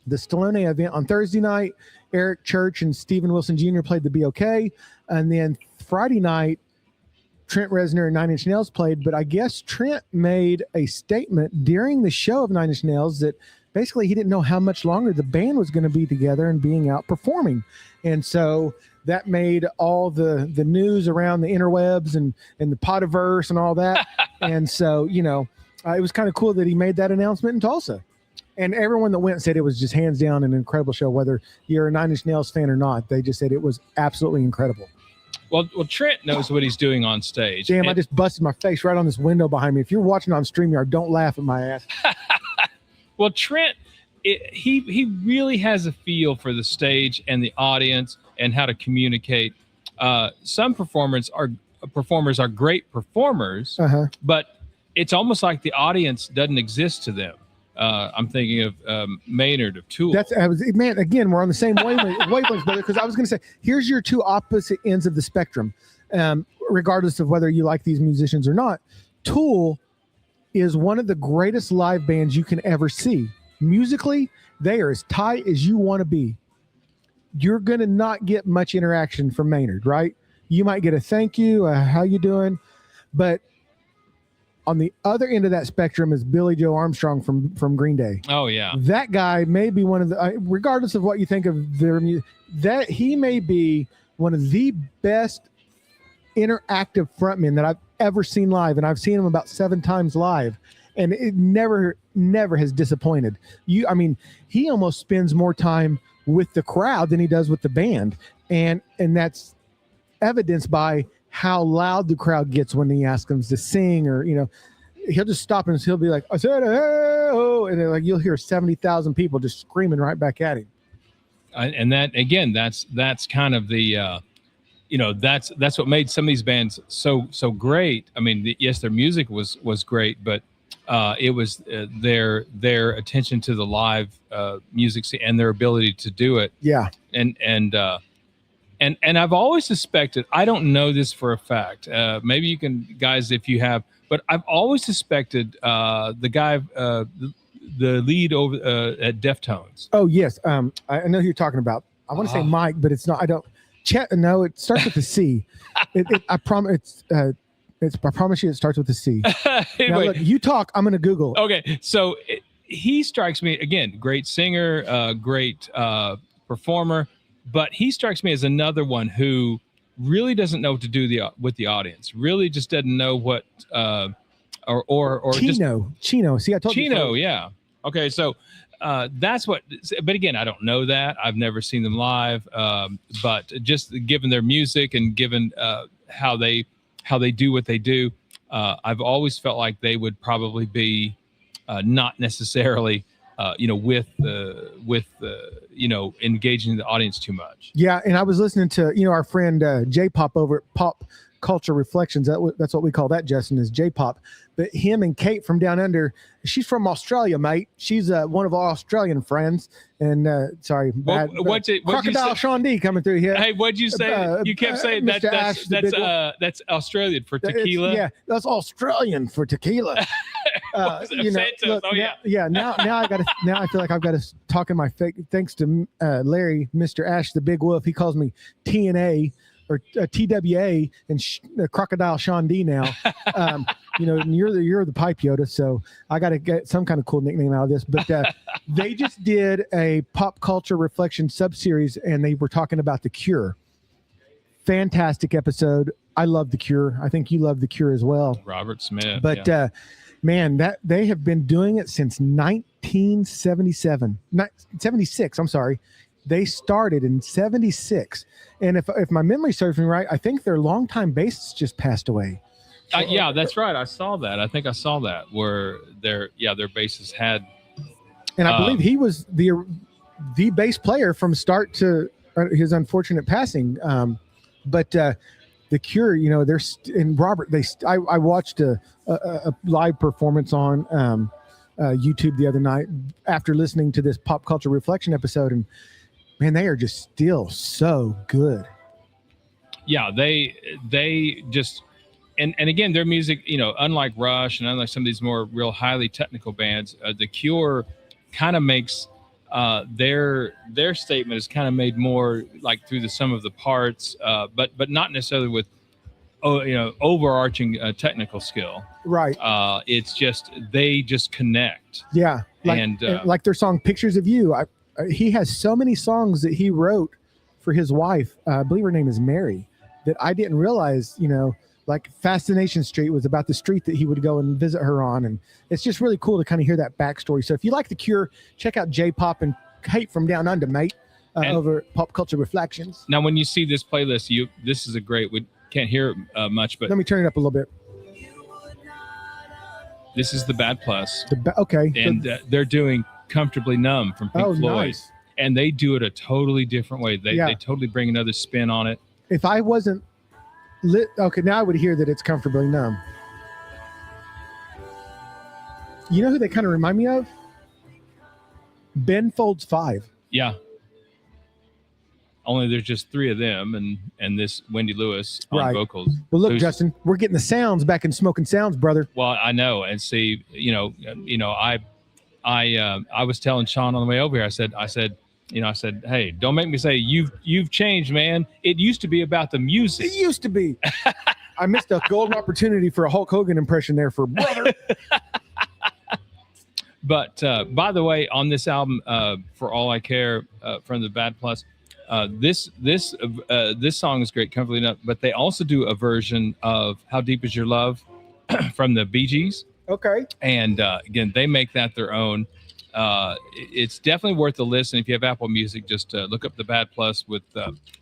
Stallone event on Thursday night. Eric Church and Steven Wilson Jr. played the BOK, and then Friday night, Trent Reznor and 9 Inch Nails played. But I guess Trent made a statement during the show of 9 Inch Nails that basically he didn't know how much longer the band was going to be together and being out performing. And so that made all the news around the interwebs and the Potiverse and all that. And so, it was kind of cool that he made that announcement in Tulsa. And everyone that went said it was just hands down an incredible show, whether you're a 9 Inch Nails fan or not. They just said it was absolutely incredible. Well, Trent knows what he's doing on stage. Damn, I just busted my face right on this window behind me. If you're watching on StreamYard, don't laugh at my ass. Well, Trent, he really has a feel for the stage and the audience and how to communicate. Some performers are great performers, but it's almost like the audience doesn't exist to them. I'm thinking of Maynard of Tool. Again, we're on the same wavelength, brother, because I was going to say, here's your two opposite ends of the spectrum, regardless of whether you like these musicians or not. Tool is one of the greatest live bands you can ever see. Musically, they are as tight as you want to be. You're going to not get much interaction from Maynard, right? You might get a thank you, how you doing? But on the other end of that spectrum is Billy Joe Armstrong from Green Day. Oh yeah, that guy may be one of the, regardless of what you think of their music, that he may be one of the best interactive frontmen that I've ever seen live, and I've seen him about 7 times live, and it never has disappointed. He almost spends more time with the crowd than he does with the band, and that's evidenced by how loud the crowd gets when he asks them to sing, or he'll just stop and he'll be like, I said, hey, oh, and they're like, you'll hear 70,000 people just screaming right back at him. And that, again, that's kind of the that's what made some of these bands so great. I mean, yes, their music was great, but it was their attention to the live music and their ability to do it. Yeah. And I've always suspected, I don't know this for a fact, maybe you can, guys, if you have, but I've always suspected the guy, the lead over at Deftones. Oh yes, I know who you're talking about. I want to say Mike, but it's not. I don't. Chet. No, it starts with a C. I promise. I promise you, it starts with a C. Anyway, now look, you talk. I'm going to Google. Okay, so he strikes me again. Great singer, great performer, but he strikes me as another one who really doesn't know what to do with the audience. Really, just doesn't know what or Chino. See, I told you. Chino, yeah. Okay, so that's what. But again, I don't know that. I've never seen them live. But just given their music and given how they do what they do, I've always felt like they would probably be not necessarily with engaging the audience too much. Yeah, and I was listening to our friend J-Pop over at Pop Culture Reflections. That's what we call that, Justin, is J-Pop. But him and Kate from down under, she's from Australia, mate. She's one of our Australian friends. And sorry, Crocodile Sean D coming through here. Hey, what'd you say? You kept saying that's Australian for tequila. That's Australian for tequila. Now I feel like I've got to talk in my face. Thanks to Larry, Mr. Ash, the Big Wolf. He calls me TNA or TWA and Crocodile Sean D now. And you're the Pipe Yoda, so I got to get some kind of cool nickname out of this. But they just did a Pop Culture Reflection sub-series, and they were talking about The Cure. Fantastic episode. I love The Cure. I think you love The Cure as well. Robert Smith. But man, that they have been doing it since 76. I'm sorry. They started in 76. And if my memory serves me right, I think their longtime bassist just passed away. Yeah, that's right. I saw that. I think I saw that where their bassist had. And I believe he was the bass player from start to his unfortunate passing. But The Cure, they're and Robert. I watched a live performance on YouTube the other night after listening to this Pop Culture Reflection episode, and man, they are just still so good. Yeah, they just and again, their music, unlike Rush and unlike some of these more real highly technical bands, The Cure kind of makes their statement is kind of made more like through the sum of the parts, but not necessarily with overarching technical skill. Right. It's just they just connect. Yeah, like their song "Pictures of You." He has so many songs that he wrote for his wife. I believe her name is Mary. That I didn't realize. Like Fascination Street was about the street that he would go and visit her on, and it's just really cool to kind of hear that backstory. So if you like The Cure, check out J-Pop and Kate from Down Under, mate, over Pop Culture Reflections. Now, when you see this playlist, this is a great. We can't hear it much, but let me turn it up a little bit. This is the Bad Plus. Okay, and they're doing "Comfortably Numb" from Pink Floyd, nice. And they do it a totally different way. They totally bring another spin on it. If I wasn't okay, now I would hear that it's Comfortably Numb. You know who they kind of remind me of? Ben Folds 5. Yeah. Only there's just three of them and this Wendy Lewis on vocals. Well, look, Justin, we're getting the sounds back in Smoking Sounds, brother. Well, I know. And see, I was telling Sean on the way over here, I said, hey, don't make me say you've changed, man. It used to be about the music. It used to be. I missed a golden opportunity for a Hulk Hogan impression there for brother. But by the way, on this album, For All I Care, from the Bad Plus, this song is great, Comfortably Enough. But they also do a version of How Deep Is Your Love from the Bee Gees. Okay. And again, they make that their own. It's definitely worth a listen. If you have Apple Music, just look up the Bad Plus with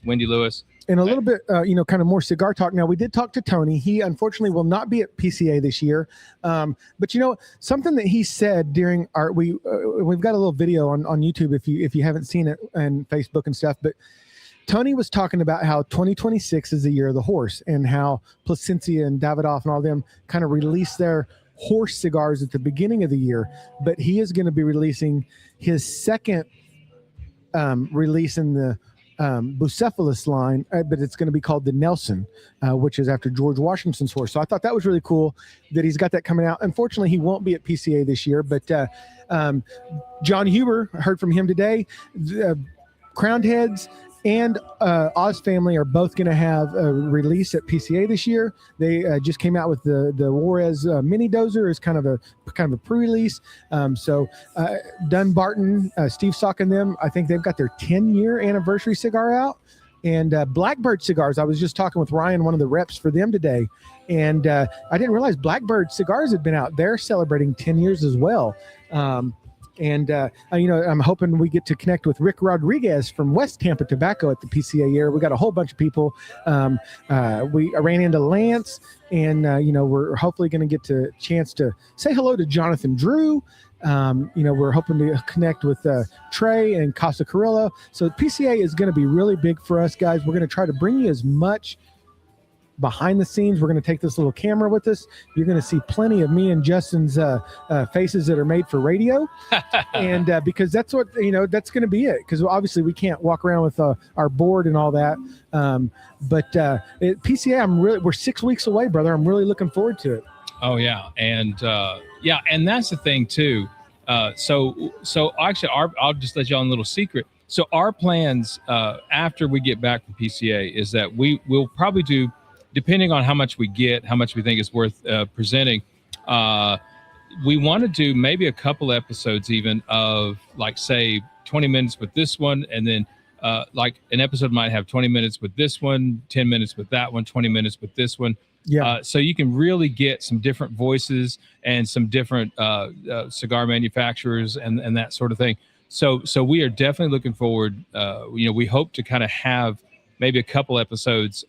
Wendy Lewis. And a little bit, kind of more cigar talk. Now, we did talk to Tony. He unfortunately will not be at PCA this year. But something that he said during we've got a little video on YouTube if you haven't seen it, and Facebook and stuff. But Tony was talking about how 2026 is the year of the horse, and how Placencia and Davidoff and all them kind of release their horse cigars at the beginning of the year. But he is going to be releasing his second release in the Bucephalus line, but it's going to be called the Nelson, which is after George Washington's horse. So I thought that was really cool that he's got that coming out. Unfortunately, he won't be at PCA this year, but John Huber, I heard from him today. Crowned Heads and Oz Family are both going to have a release at PCA this year. They just came out with the Juarez mini dozer as kind of a pre-release. So Dunbarton, Steve Sock and them, I think they've got their 10-year anniversary cigar out. And Blackbird Cigars, I was just talking with Ryan, one of the reps for them today, and I didn't realize Blackbird Cigars had been out. They're celebrating 10 years as well. I'm hoping we get to connect with Rick Rodriguez from West Tampa Tobacco at the PCA year. We got a whole bunch of people. I ran into Lance, and we're hopefully going to get a chance to say hello to Jonathan Drew. We're hoping to connect with Trey and Casa Carrillo. So PCA is going to be really big for us, guys. We're going to try to bring you as much behind the scenes. We're going to take this little camera with us. You're going to see plenty of me and Justin's faces that are made for radio. And because that's what, that's going to be it. Because obviously we can't walk around with our board and all that. But PCA, we're 6 weeks away, brother. I'm really looking forward to it. Oh yeah. And and that's the thing too. So actually I'll just let you on a little secret. So our plans after we get back from PCA is that we'll probably do, depending on how much we get, how much we think is worth presenting, we want to do maybe a couple episodes even of, like, say 20 minutes with this one, and then like an episode might have 20 minutes with this one, 10 minutes with that one, 20 minutes with this one. Yeah. So you can really get some different voices and some different cigar manufacturers and that sort of thing. So we are definitely looking forward. We hope to kind of have maybe a couple episodes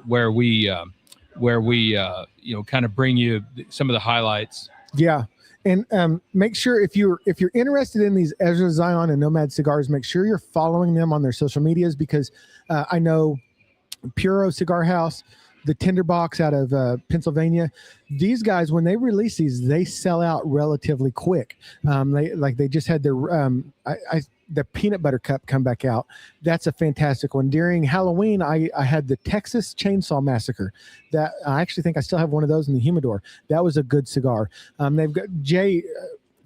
where we kind of bring you some of the highlights. Yeah. And make sure if you're interested in these Ezra Zion and Nomad cigars, make sure you're following them on their social medias, because I know Puro Cigar House, the Tinderbox out of Pennsylvania, these guys, when they release these, they sell out relatively quick. They just had their the peanut butter cup come back out. That's a fantastic one. During Halloween, I had the Texas Chainsaw Massacre. That I actually think I still have one of those in the humidor. That was a good cigar. They've got Jay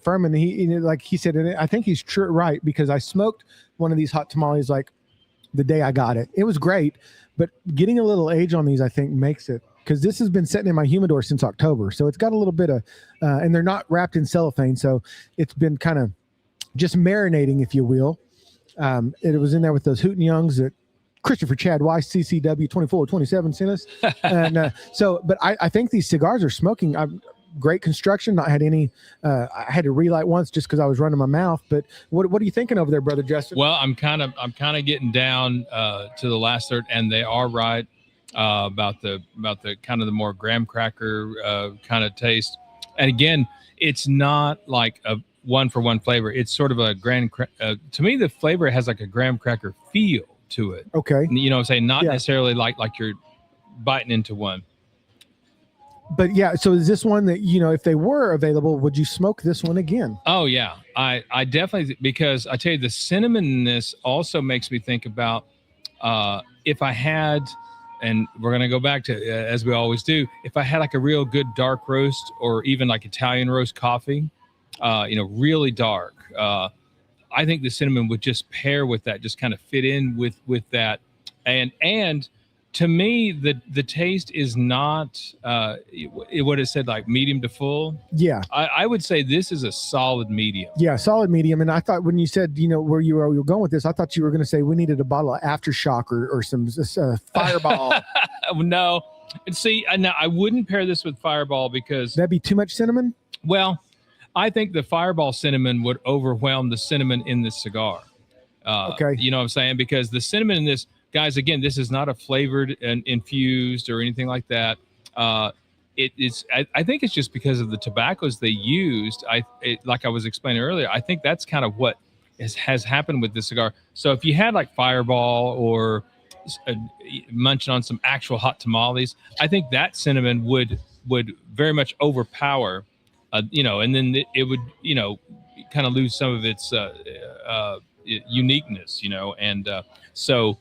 Furman. He said, and I think he's right, because I smoked one of these hot tamales like the day I got it. It was great, but getting a little age on these, I think, makes it, because this has been sitting in my humidor since October. So it's got a little bit of, and they're not wrapped in cellophane. So it's been kind of just marinating, if you will. It was in there with those Hooten Youngs that Christopher Chad Weiss, CCW 2427 sent us. And but I think these cigars are smoking. Great construction. Not had any, I had to relight once just because I was running my mouth. But what are you thinking over there, brother Justin? Well, I'm kind of getting down to the last third, and they are right about the kind of the more graham cracker kind of taste. And again, it's not like a one for one flavor. It's sort of a to me, the flavor has like a graham cracker feel to it. Okay. You know what I'm saying? Not necessarily like you're biting into one. But yeah, so is this one that, if they were available, would you smoke this one again? Oh yeah. I definitely, because I tell you, the cinnamonness also makes me think about if I had, and we're going to go back to, as we always do, if I had like a real good dark roast, or even like Italian roast coffee, really dark, I think the cinnamon would just pair with that, just kind of fit in with that. And to me, the taste is not what it said, like medium to full. Yeah. I would say this is a solid medium. Yeah, solid medium. And I thought when you said, where you were going with this, I thought you were going to say we needed a bottle of Aftershock or some Fireball. No. And see, now I wouldn't pair this with Fireball, because that'd be too much cinnamon? Well, I think the Fireball cinnamon would overwhelm the cinnamon in this cigar. Okay. You know what I'm saying? Because the cinnamon in this, guys, again, this is not a flavored and infused or anything like that. It is. I think it's just because of the tobaccos they used. Like I was explaining earlier, I think that's kind of what has happened with this cigar. So if you had like Fireball or munching on some actual hot tamales, I think that cinnamon would very much overpower. And then it would, kind of lose some of its, uniqueness, and so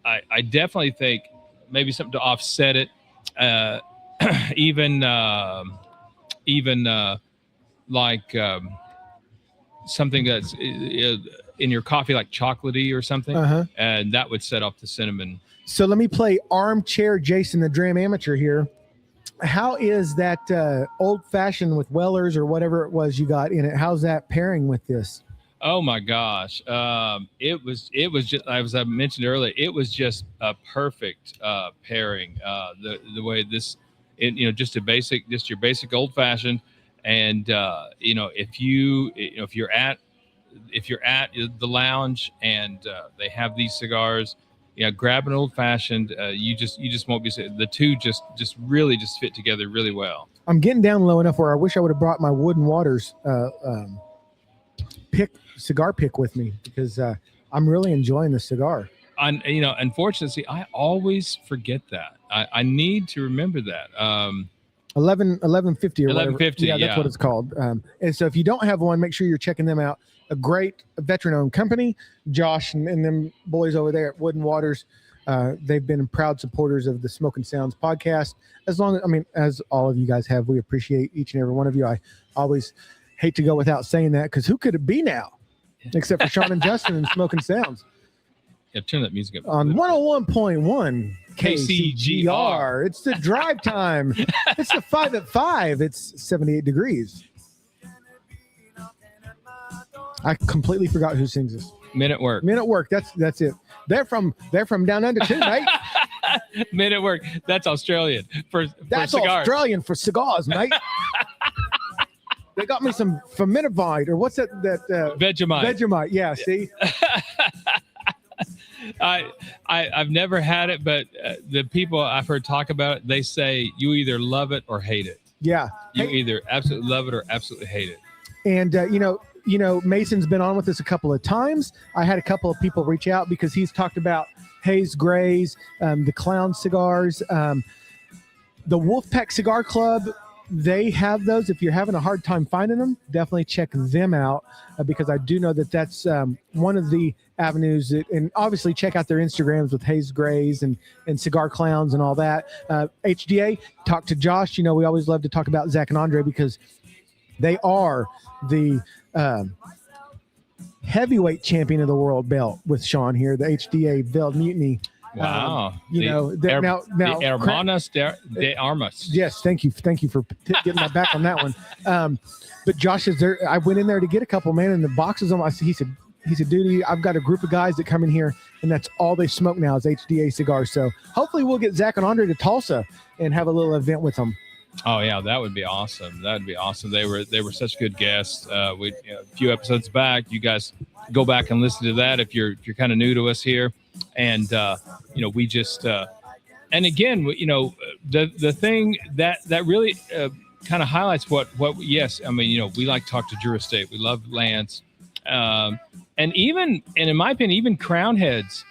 I definitely think maybe something to offset it, even like something that's in your coffee, like chocolatey or something, and that would set off the cinnamon. So let me play armchair Jason, the Dram Amateur here. How is that old fashioned with Wellers or whatever it was you got in it? How's that pairing with this? Oh my gosh. It was just, as I mentioned earlier, it was just a perfect pairing. The way this, just your basic old fashioned. And, if you're at the lounge and they have these cigars, grab an old fashioned. You just won't be, the two just really just fit together really well. I'm getting down low enough where I wish I would have brought my Wooden Waters cigar pick with me, because I'm really enjoying the cigar. Unfortunately, I always forget that. I need to remember that. 1150 or 1150. Yeah, that's what it's called. And so if you don't have one, make sure you're checking them out. A great veteran-owned company. Josh and them boys over there at Wooden Waters, they've been proud supporters of the Smoke and Sounds podcast. As all of you guys have, we appreciate each and every one of you. I always hate to go without saying that, because who could it be now, except for Sean and Justin and Smoke and Sounds? Yeah, turn that music up. On 101.1 KCGR. It's the drive time. It's the 5 at 5. It's 78 degrees. I completely forgot who sings this. Men at Work. Men at Work. That's it. They're from down under too, mate. Men at Work. That's Australian for That's cigars. Australian for cigars, mate. They got me some Forminivide, or what's that? Vegemite. Vegemite. Yeah. See. I've never had it, but the people I've heard talk about it, they say you either love it or hate it. Yeah. You either absolutely love it or absolutely hate it. And Mason's been on with us a couple of times. I had a couple of people reach out because he's talked about Hayes Grays, the Clown cigars, the Wolfpack Cigar Club. They have those. If you're having a hard time finding them, definitely check them out, because I do know that that's one of the avenues and obviously check out their Instagrams with Hayes Grays and Cigar Clowns and all that. HDA, talk to Josh. We always love to talk about Zach and Andre, because they are the heavyweight champion of the world belt with Sean here, the HDA Veld Mutiny. Wow. Now Hermanos de Armas. Yes, thank you for getting my back on that one. But Josh is there. I went in there to get a couple, man, and the boxes on. He said, dude, I've got a group of guys that come in here, and that's all they smoke now is HDA cigars. So hopefully we'll get Zach and Andre to Tulsa and have a little event with them. Oh yeah, that would be awesome. They were such good guests. A few episodes back, you guys go back and listen to that if you're kind of new to us here. And we just and again, the thing that really kind of highlights what yes, we like to talk to Drew Estate. We love Lance, and in my opinion, even Crown Heads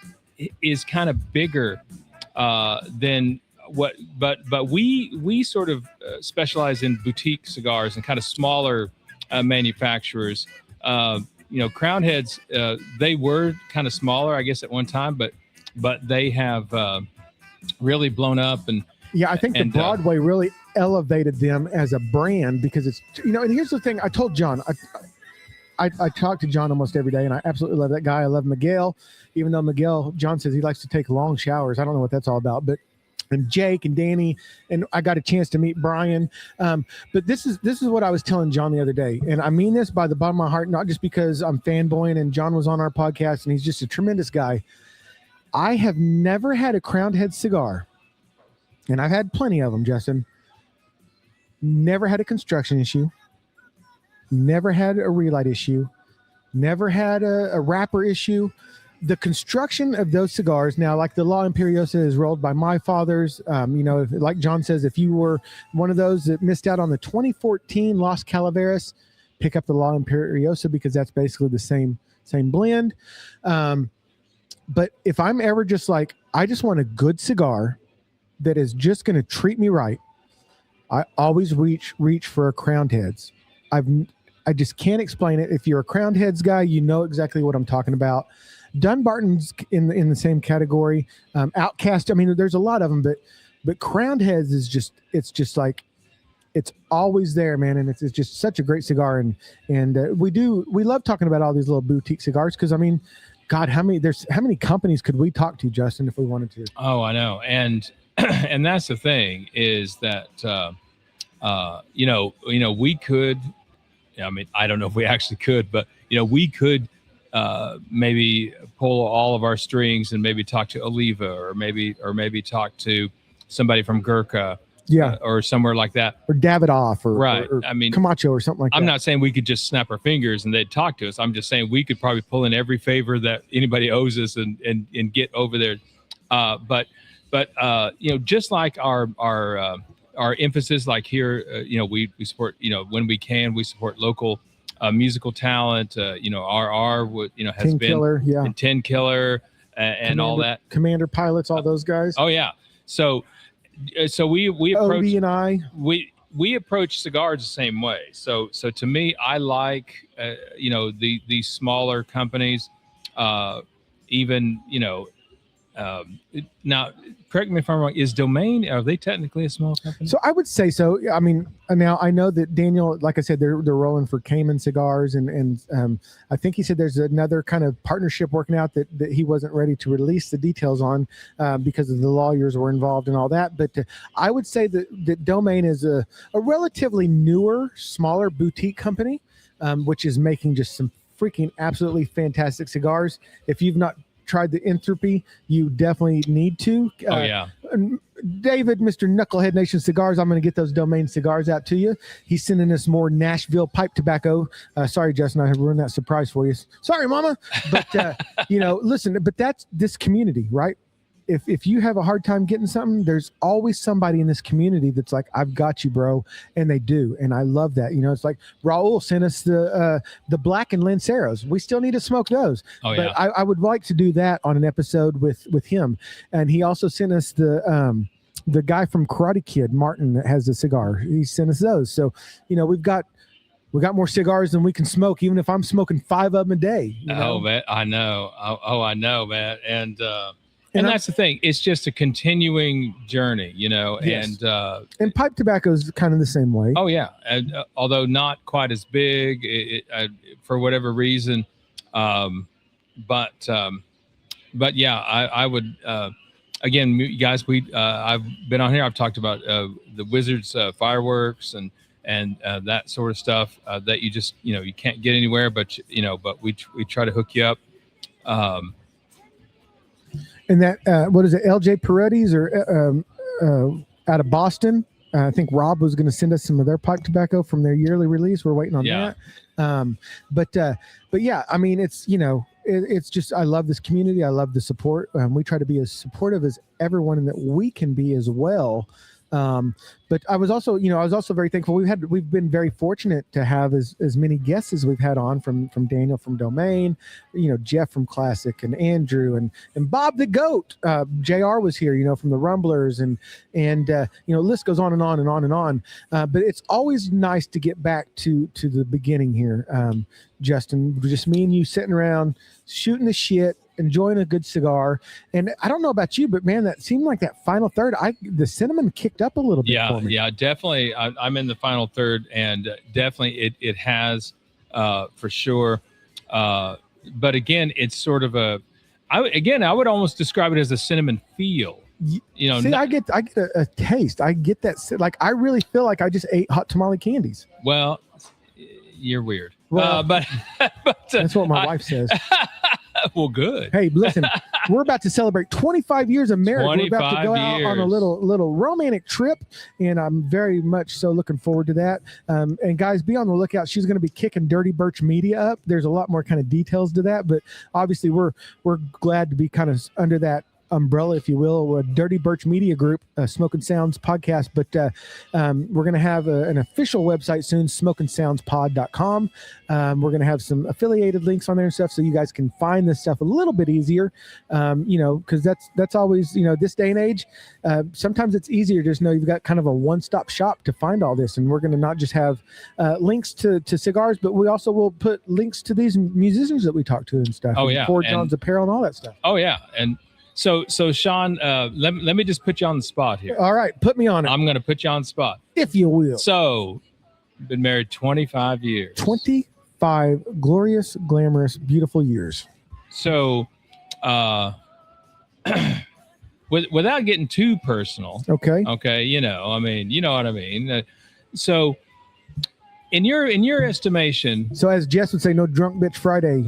is kind of bigger than what, but we sort of specialize in boutique cigars and kind of smaller manufacturers. Crown Heads, they were kind of smaller, I guess, at one time, but they have really blown up. And yeah, I think the Broadway really elevated them as a brand, because it's, and here's the thing. I told John, I talk to John almost every day, and I absolutely love that guy. I love Miguel, even though John says he likes to take long showers. I don't know what that's all about, and Jake and Danny, and I got a chance to meet Brian. But this is what I was telling John the other day, and I mean this by the bottom of my heart, not just because I'm fanboying and John was on our podcast and he's just a tremendous guy. I have never had a Crown Head cigar, and I've had plenty of them, Justin. Never had a construction issue. Never had a relight issue. Never had a wrapper issue. The construction of those cigars, now, like the La Imperiosa is rolled by my fathers. Like John says, if you were one of those that missed out on the 2014 Las Calaveras, pick up the La Imperiosa, because that's basically the same blend. But if I'm ever just like, I just want a good cigar that is just going to treat me right, I always reach for a Crown Heads. I just can't explain it. If you're a Crowned Heads guy, you know exactly what I'm talking about. Dunbarton's in the same category. Outcast. I mean, there's a lot of them, but Crowned Heads is just like, it's always there, man, and it's just such a great cigar. And we love talking about all these little boutique cigars because I mean, God, how many companies could we talk to, Justin, if we wanted to? Oh, I know, and that's the thing is that we could. I mean, I don't know if we actually could, but we could maybe pull all of our strings and maybe talk to Oliva or maybe talk to somebody from Gurkha. Yeah, or somewhere like that, or Davidoff, or right. Or I mean, Camacho, or something like that. I'm not saying we could just snap our fingers and they'd talk to us. I'm just saying we could probably pull in every favor that anybody owes us and get over there. But just like our emphasis, like here, we support, when we can, we support local musical talent. RR has 10 been Killer, yeah, and 10 Killer and all that. Commander Pilots, all those guys. Oh yeah, so we approach Odie and I we approach cigars the same way. So to me, I like these smaller companies, even now. Correct me if I'm wrong. Is Domain, are they technically a small company? So I would say so. I mean, now I know that Daniel, like I said, they're rolling for Cayman Cigars, and I think he said there's another kind of partnership working out that he wasn't ready to release the details on because of the lawyers were involved and all that. But I would say that Domain is a relatively newer, smaller boutique company, which is making just some freaking absolutely fantastic cigars. If you've not tried the Entropy, you definitely need to. Oh yeah, David, Mr. Knucklehead Nation Cigars, I'm going to get those Domain cigars out to you. He's sending us more Nashville pipe tobacco. Sorry, Justin, I have ruined that surprise for you. Sorry, Mama. But listen, but that's this community, right? If you have a hard time getting something, there's always somebody in this community that's like, I've got you, bro. And they do. And I love that. It's like Raul sent us the Black and Lanceros. We still need to smoke those. Oh, but yeah. I would like to do that on an episode with him. And he also sent us the guy from Karate Kid, Martin, that has a cigar. He sent us those. So, we've got more cigars than we can smoke, even if I'm smoking 5 of them a day. Oh, man, I know. I know, man. And that's the thing. It's just a continuing journey, Yes. And pipe tobacco is kind of the same way. Oh yeah, and, although not quite as big for whatever reason. But yeah, I would again, you guys. I've been on here. I've talked about the Wizards fireworks and that sort of stuff that you just you can't get anywhere, but we try to hook you up. And that, what is it, LJ Peretti's or out of Boston? I think Rob was going to send us some of their pipe tobacco from their yearly release. We're waiting on that. But yeah, I mean, it's, it's just, I love this community. I love the support. We try to be as supportive as everyone that we can be as well. But I was also very thankful. We've been very fortunate to have as many guests as we've had on from Daniel from Domain, Jeff from Classic, and Andrew and Bob the Goat. JR was here, from the Rumblers, and list goes on and on and on and on. But it's always nice to get back to the beginning here, Justin. Just me and you sitting around shooting the shit, enjoying a good cigar. And I don't know about you, but man, that seemed like that final third, the cinnamon kicked up a little bit for me. Yeah, definitely. I'm in the final third, and definitely it has for sure. But again, it's sort of I would almost describe it as a cinnamon feel. See, I get a taste. I get that. Like, I really feel like I just ate hot tamale candies. Well, you're weird. Well, but that's what my wife says. Well, good. Hey, listen, we're about to celebrate 25 years of marriage. We're about to go out on a little romantic trip, and I'm very much so looking forward to that. And guys, be on the lookout. She's going to be kicking Dirty Birch Media up. There's a lot more kind of details to that, but obviously we're glad to be kind of under that umbrella, if you will, a Dirty Birch Media Group, Smoking Sounds podcast. But we're going to have an official website soon, smokingsoundspod.com. We're going to have some affiliated links on there and stuff, so you guys can find this stuff a little bit easier. Because that's always, this day and age, sometimes it's easier to just know you've got kind of a one-stop shop to find all this. And we're going to not just have links to cigars, but we also will put links to these musicians that we talk to and stuff. Oh, yeah. Fort John's apparel and all that stuff. Oh, yeah. And so Sean, let me just put you on the spot here. All right, put me on it. I'm going to put you on the spot. If you will. So, been married 25 years. 25 glorious, glamorous, beautiful years. So, without getting too personal. Okay. You know what I mean. So, in your estimation, so as Jess would say, no drunk bitch Friday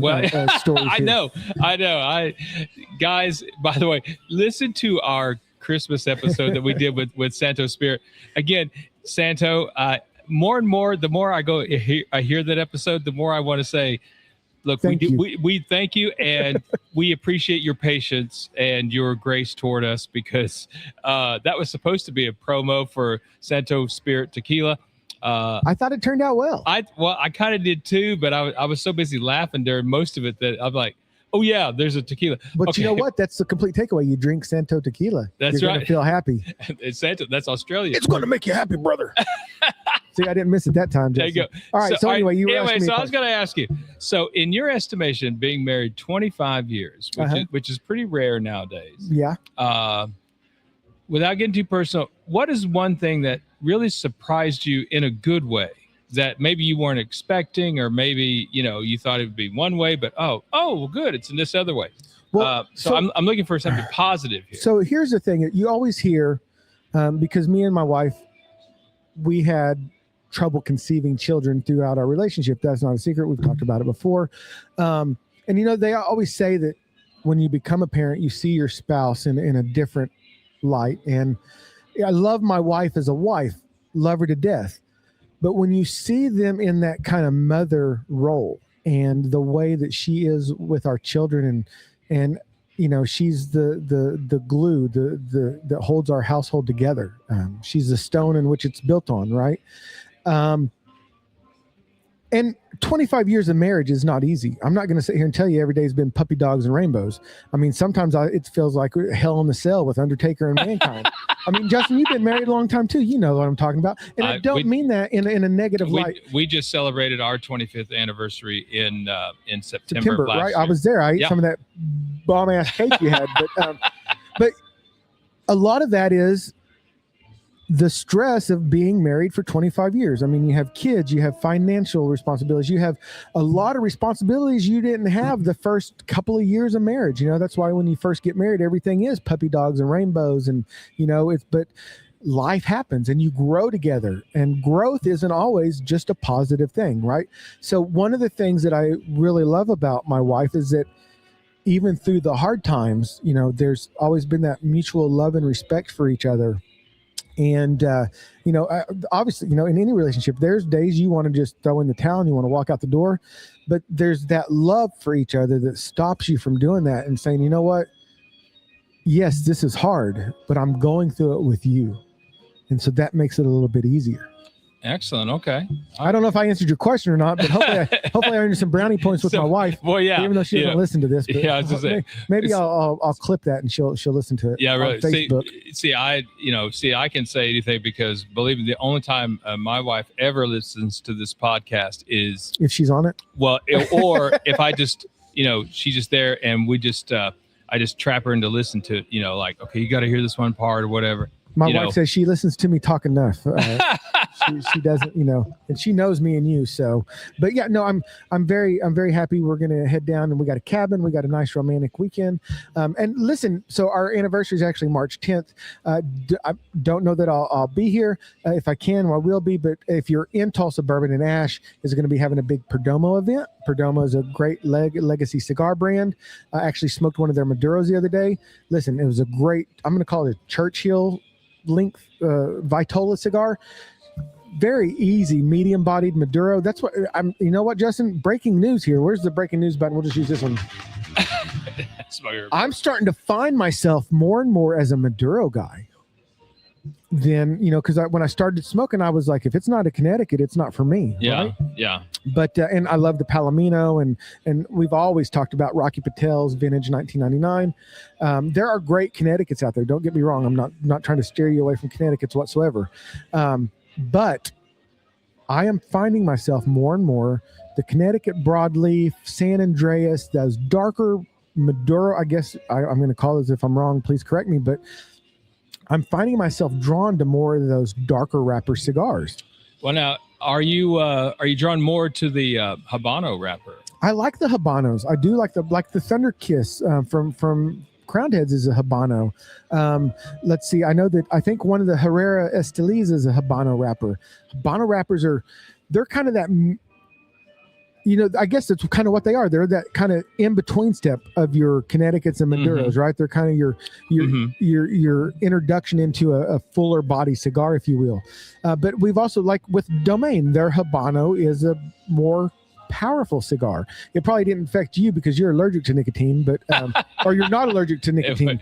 stories. I know. Guys, by the way, listen to our Christmas episode that we did with Santo Spirit. Again, Santo, more and more, the more I hear that episode, the more I want to say, look, we thank you, and we appreciate your patience and your grace toward us, because that was supposed to be a promo for Santo Spirit Tequila. I thought it turned out well. I kind of did too, but I was so busy laughing during most of it that I'm like, oh yeah, there's a tequila. But okay. You know what? That's the complete takeaway. You drink Santo Tequila. That's You're right. Gonna feel happy. It's Santo. That's Australia. It's going to make you happy, brother. See, I didn't miss it that time. Jesse. There you go. All right. So anyway, you were asking me. So I was going to ask you. So in your estimation, being married 25 years, which is pretty rare nowadays. Yeah. Without getting too personal, what is one thing that really surprised you in a good way that maybe you weren't expecting, or maybe, you thought it would be one way, but well, good, it's in this other way. Well, so I'm looking for something positive here. So here's the thing. You always hear, because me and my wife, we had trouble conceiving children throughout our relationship. That's not a secret. We've talked about it before. And, they always say that when you become a parent, you see your spouse in a different light. And I love my wife as a wife, love her to death. But when you see them in that kind of mother role, and the way that she is with our children, and she's the glue that holds our household together. She's the stone in which it's built on, right? And 25 years of marriage is not easy. I'm not going to sit here and tell you every day's been puppy dogs and rainbows. I mean, sometimes it feels like hell in the cell with Undertaker and Mankind. I mean, Justin, you've been married a long time too. You know what I'm talking about. And I don't mean that in a negative light. We just celebrated our 25th anniversary in September of last right? year. I was there. I ate some of that bomb ass cake you had. But a lot of that is the stress of being married for 25 years. I mean, you have kids, you have financial responsibilities, you have a lot of responsibilities you didn't have the first couple of years of marriage. That's why when you first get married, everything is puppy dogs and rainbows, and but life happens and you grow together, and growth isn't always just a positive thing, right? So one of the things that I really love about my wife is that even through the hard times, there's always been that mutual love and respect for each other. And, obviously, in any relationship, there's days you want to just throw in the towel and you want to walk out the door. But there's that love for each other that stops you from doing that and saying, you know what? Yes, this is hard, but I'm going through it with you. And so that makes it a little bit easier. Excellent. Okay. I don't know if I answered your question or not, but hopefully I earned some brownie points with my wife. Well, yeah. Even though she doesn't listen to this, but I was just saying, maybe I'll clip that and she'll listen to it. Yeah, really. On Facebook. I can say anything, because believe me, the only time my wife ever listens to this podcast is if she's on it. Well, or if I just, she's just there and we just, I just trap her into listen to it. Like, okay, you got to hear this one part or whatever. My wife says she listens to me talk enough. She doesn't, and she knows me and you. So, but yeah, no, I'm very happy. We're going to head down, and we got a cabin. We got a nice romantic weekend. And listen, so our anniversary is actually March 10th. I don't know that I'll be here. If I can, I will be. But if you're in Tulsa, Bourbon and Ash is going to be having a big Perdomo event. Perdomo is a great legacy cigar brand. I actually smoked one of their Maduros the other day. Listen, it was a great, I'm going to call it a Churchill length Vitola cigar. Very easy, medium-bodied Maduro. That's what I'm. You know what, Justin? Breaking news here. Where's the breaking news button? We'll just use this one. smoker. I'm starting to find myself more and more as a Maduro guy. Then, because when I started smoking, I was like, if it's not a Connecticut, it's not for me. Yeah, right? yeah. But and I love the Palomino, and we've always talked about Rocky Patel's vintage 1999. There are great Connecticut's out there. Don't get me wrong. I'm not trying to steer you away from Connecticut's whatsoever. But I am finding myself more and more the Connecticut broadleaf, San Andreas, those darker Maduro. I guess I'm going to call it, as if I'm wrong, please correct me, but I'm finding myself drawn to more of those darker wrapper cigars. Well, now, are you drawn more to the Habano wrapper? I like the Habanos. I do like the Thunder Kiss from Crowned Heads is a Habano. Let's see. I think one of the Herrera Esteliz is a Habano wrapper. Habano wrappers they're kind of that. I guess that's kind of what they are. They're that kind of in between step of your Connecticut's and Maduros, right? They're kind of your introduction into a fuller body cigar, if you will. But we've also, like with Domain, their Habano is a more powerful cigar. It probably didn't affect you because you're allergic to nicotine, but or you're not allergic to nicotine.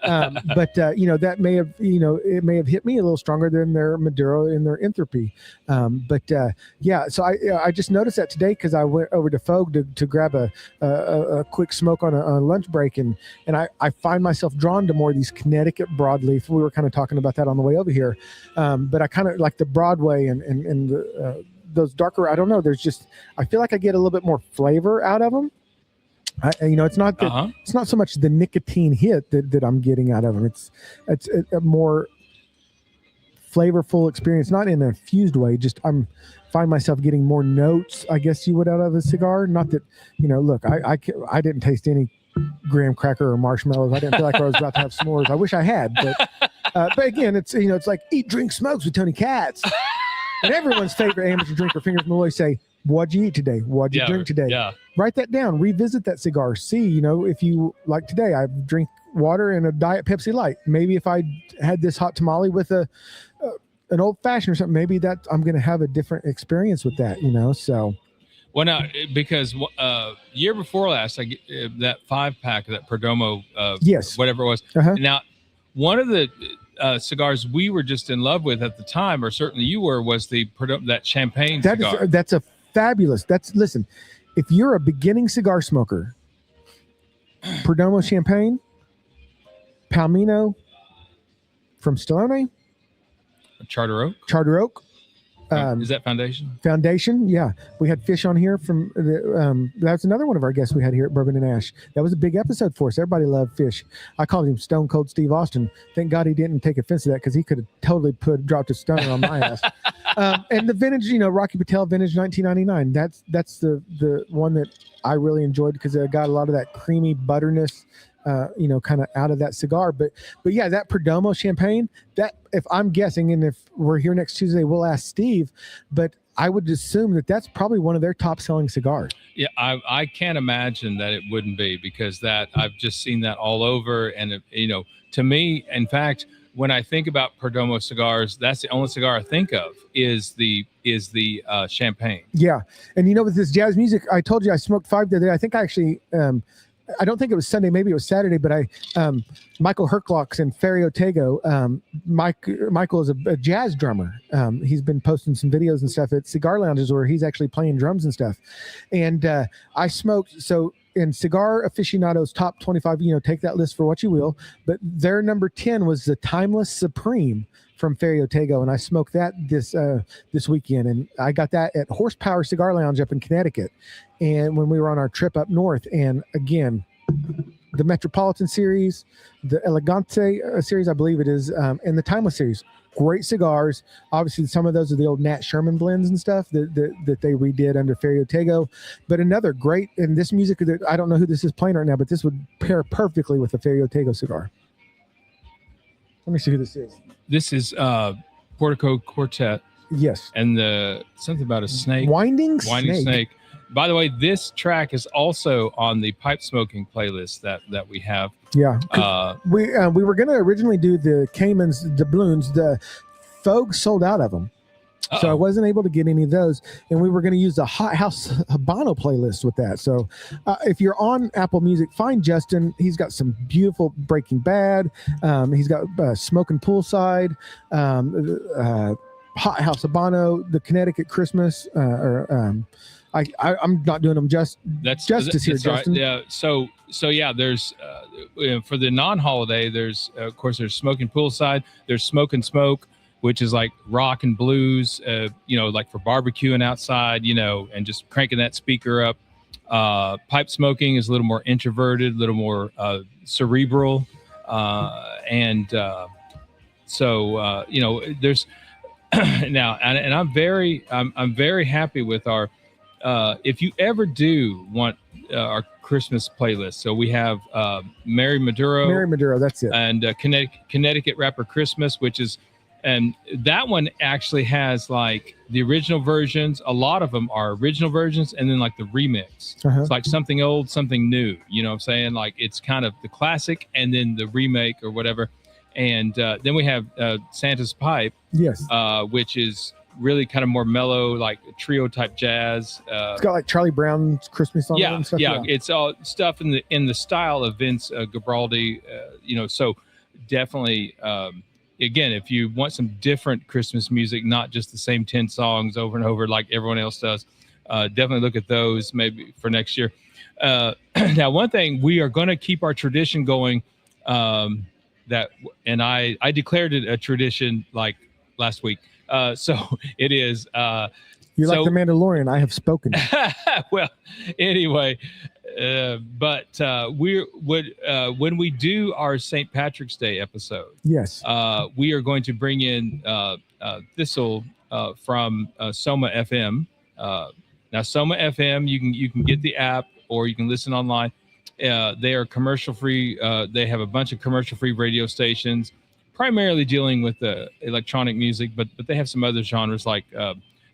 But that may have it may have hit me a little stronger than their Maduro and their Entropy. So I just noticed that today because I went over to Fogue to grab a quick smoke on a lunch break, and I find myself drawn to more of these Connecticut broadleaf. We were kind of talking about that on the way over here, but I kind of like the Broadway and the those darker, I don't know. I feel like I get a little bit more flavor out of them. It's not that, it's not so much the nicotine hit that I'm getting out of them. It's a more flavorful experience, not in a fused way. Just find myself getting more notes, I guess you would, out of a cigar. Not that, look, I didn't taste any graham cracker or marshmallows. I didn't feel like I was about to have s'mores. I wish I had, but again, it's like eat, drink, smokes with Tony Katz. And everyone's favorite amateur drinker fingers will always say, "What'd you eat today? What'd you drink today?" Yeah. Write that down. Revisit that cigar. See, if you like today, I drink water and a Diet Pepsi Light. Maybe if I had this hot tamale with an old fashioned or something, maybe that I'm going to have a different experience with that. So. Well, now, because year before last, I get that 5-pack of that Perdomo, yes, whatever it was. Now, one of the cigars we were just in love with at the time, or certainly you were, was that champagne cigar. That's a fabulous. Listen, if you're a beginning cigar smoker, Perdomo Champagne, Palomino from Stallone, Charter Oak. Is that Foundation? Yeah. We had Fish on here from that's another one of our guests we had here at Bourbon and Ash. That was a big episode for us. Everybody loved Fish. I called him Stone Cold Steve Austin. Thank God he didn't take offense to that, because he could have totally dropped a stoner on my ass. And the vintage, Rocky Patel vintage 1999. That's the one that I really enjoyed, because it got a lot of that creamy butterness kind of out of that cigar. But yeah, that Perdomo Champagne, that, if I'm guessing, and if we're here next Tuesday, we'll ask Steve, but I would assume that that's probably one of their top selling cigars. Yeah, I can't imagine that it wouldn't be, because that I've just seen that all over. And, to me, in fact, when I think about Perdomo cigars, that's the only cigar I think of is the champagne. Yeah. And with this jazz music, I told you I smoked 5 the other day. I think I actually, I don't think it was Sunday, maybe it was Saturday, but Michael Herklocks in Ferio Tego. Michael is a jazz drummer. He's been posting some videos and stuff at cigar lounges where he's actually playing drums and stuff. And I smoked, so in Cigar Aficionado's top 25, take that list for what you will, but their number 10 was the Timeless Supreme from Ferio Tego, and I smoked that this weekend, and I got that at Horsepower Cigar Lounge up in Connecticut, and when we were on our trip up north. And again, the Metropolitan series, the Elegante series, I believe it is, and the Timeless series, great cigars. Obviously, some of those are the old Nat Sherman blends and stuff that they redid under Ferio Tego. But another great, and this music, I don't know who this is playing right now, but this would pair perfectly with a Ferio Tego cigar. Let me see who this is. This is Portico Quartet. Yes. And something about a snake. Winding snake. By the way, this track is also on the pipe smoking playlist that we have. Yeah. We were going to originally do the Caymans, doubloons. The Fogue sold out of them. So I wasn't able to get any of those, and we were going to use the Hot House Habano playlist with that. So if you're on Apple Music, find Justin. He's got some beautiful Breaking Bad. He's got Smoking Poolside, Hot House Habano, the Connecticut Christmas. I'm not doing them justice here, Justin. Right. Yeah. So yeah, there's for the non-holiday, there's of course there's Smoking Poolside, there's Smoke and Smoke, which is like rock and blues, like for barbecuing outside, and just cranking that speaker up. Pipe smoking is a little more introverted, a little more cerebral, there's now, and I'm very happy with our. If you ever do want our Christmas playlist, so we have Mary Maduro, that's it, and Connecticut Rapper Christmas, which is. And that one actually has like the original versions. A lot of them are original versions, and then like the remix. It's like something old, something new. You know what I'm saying? Like it's kind of the classic and then the remake or whatever. And then we have Santa's Pipe, yes, which is really kind of more mellow, like trio type jazz. It's got like Charlie Brown's Christmas song. Yeah, yeah. It's all stuff in the style of Vince Guaraldi. So definitely. Again, if you want some different Christmas music, not just the same 10 songs over and over like everyone else does, definitely look at those maybe for next year. Now, one thing, we are going to keep our tradition going I declared it a tradition like last week. So it is. You're like the Mandalorian. I have spoken. Well, anyway, but when we do our St. Patrick's Day episode, yes, we are going to bring in Thistle from Soma FM. Now, Soma FM, you can get the app or you can listen online. They are commercial free. They have a bunch of commercial free radio stations, primarily dealing with electronic music, but they have some other genres like.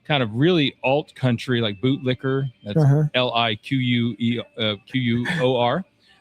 Kind of really alt country like Bootlicker. That's LIQUOR,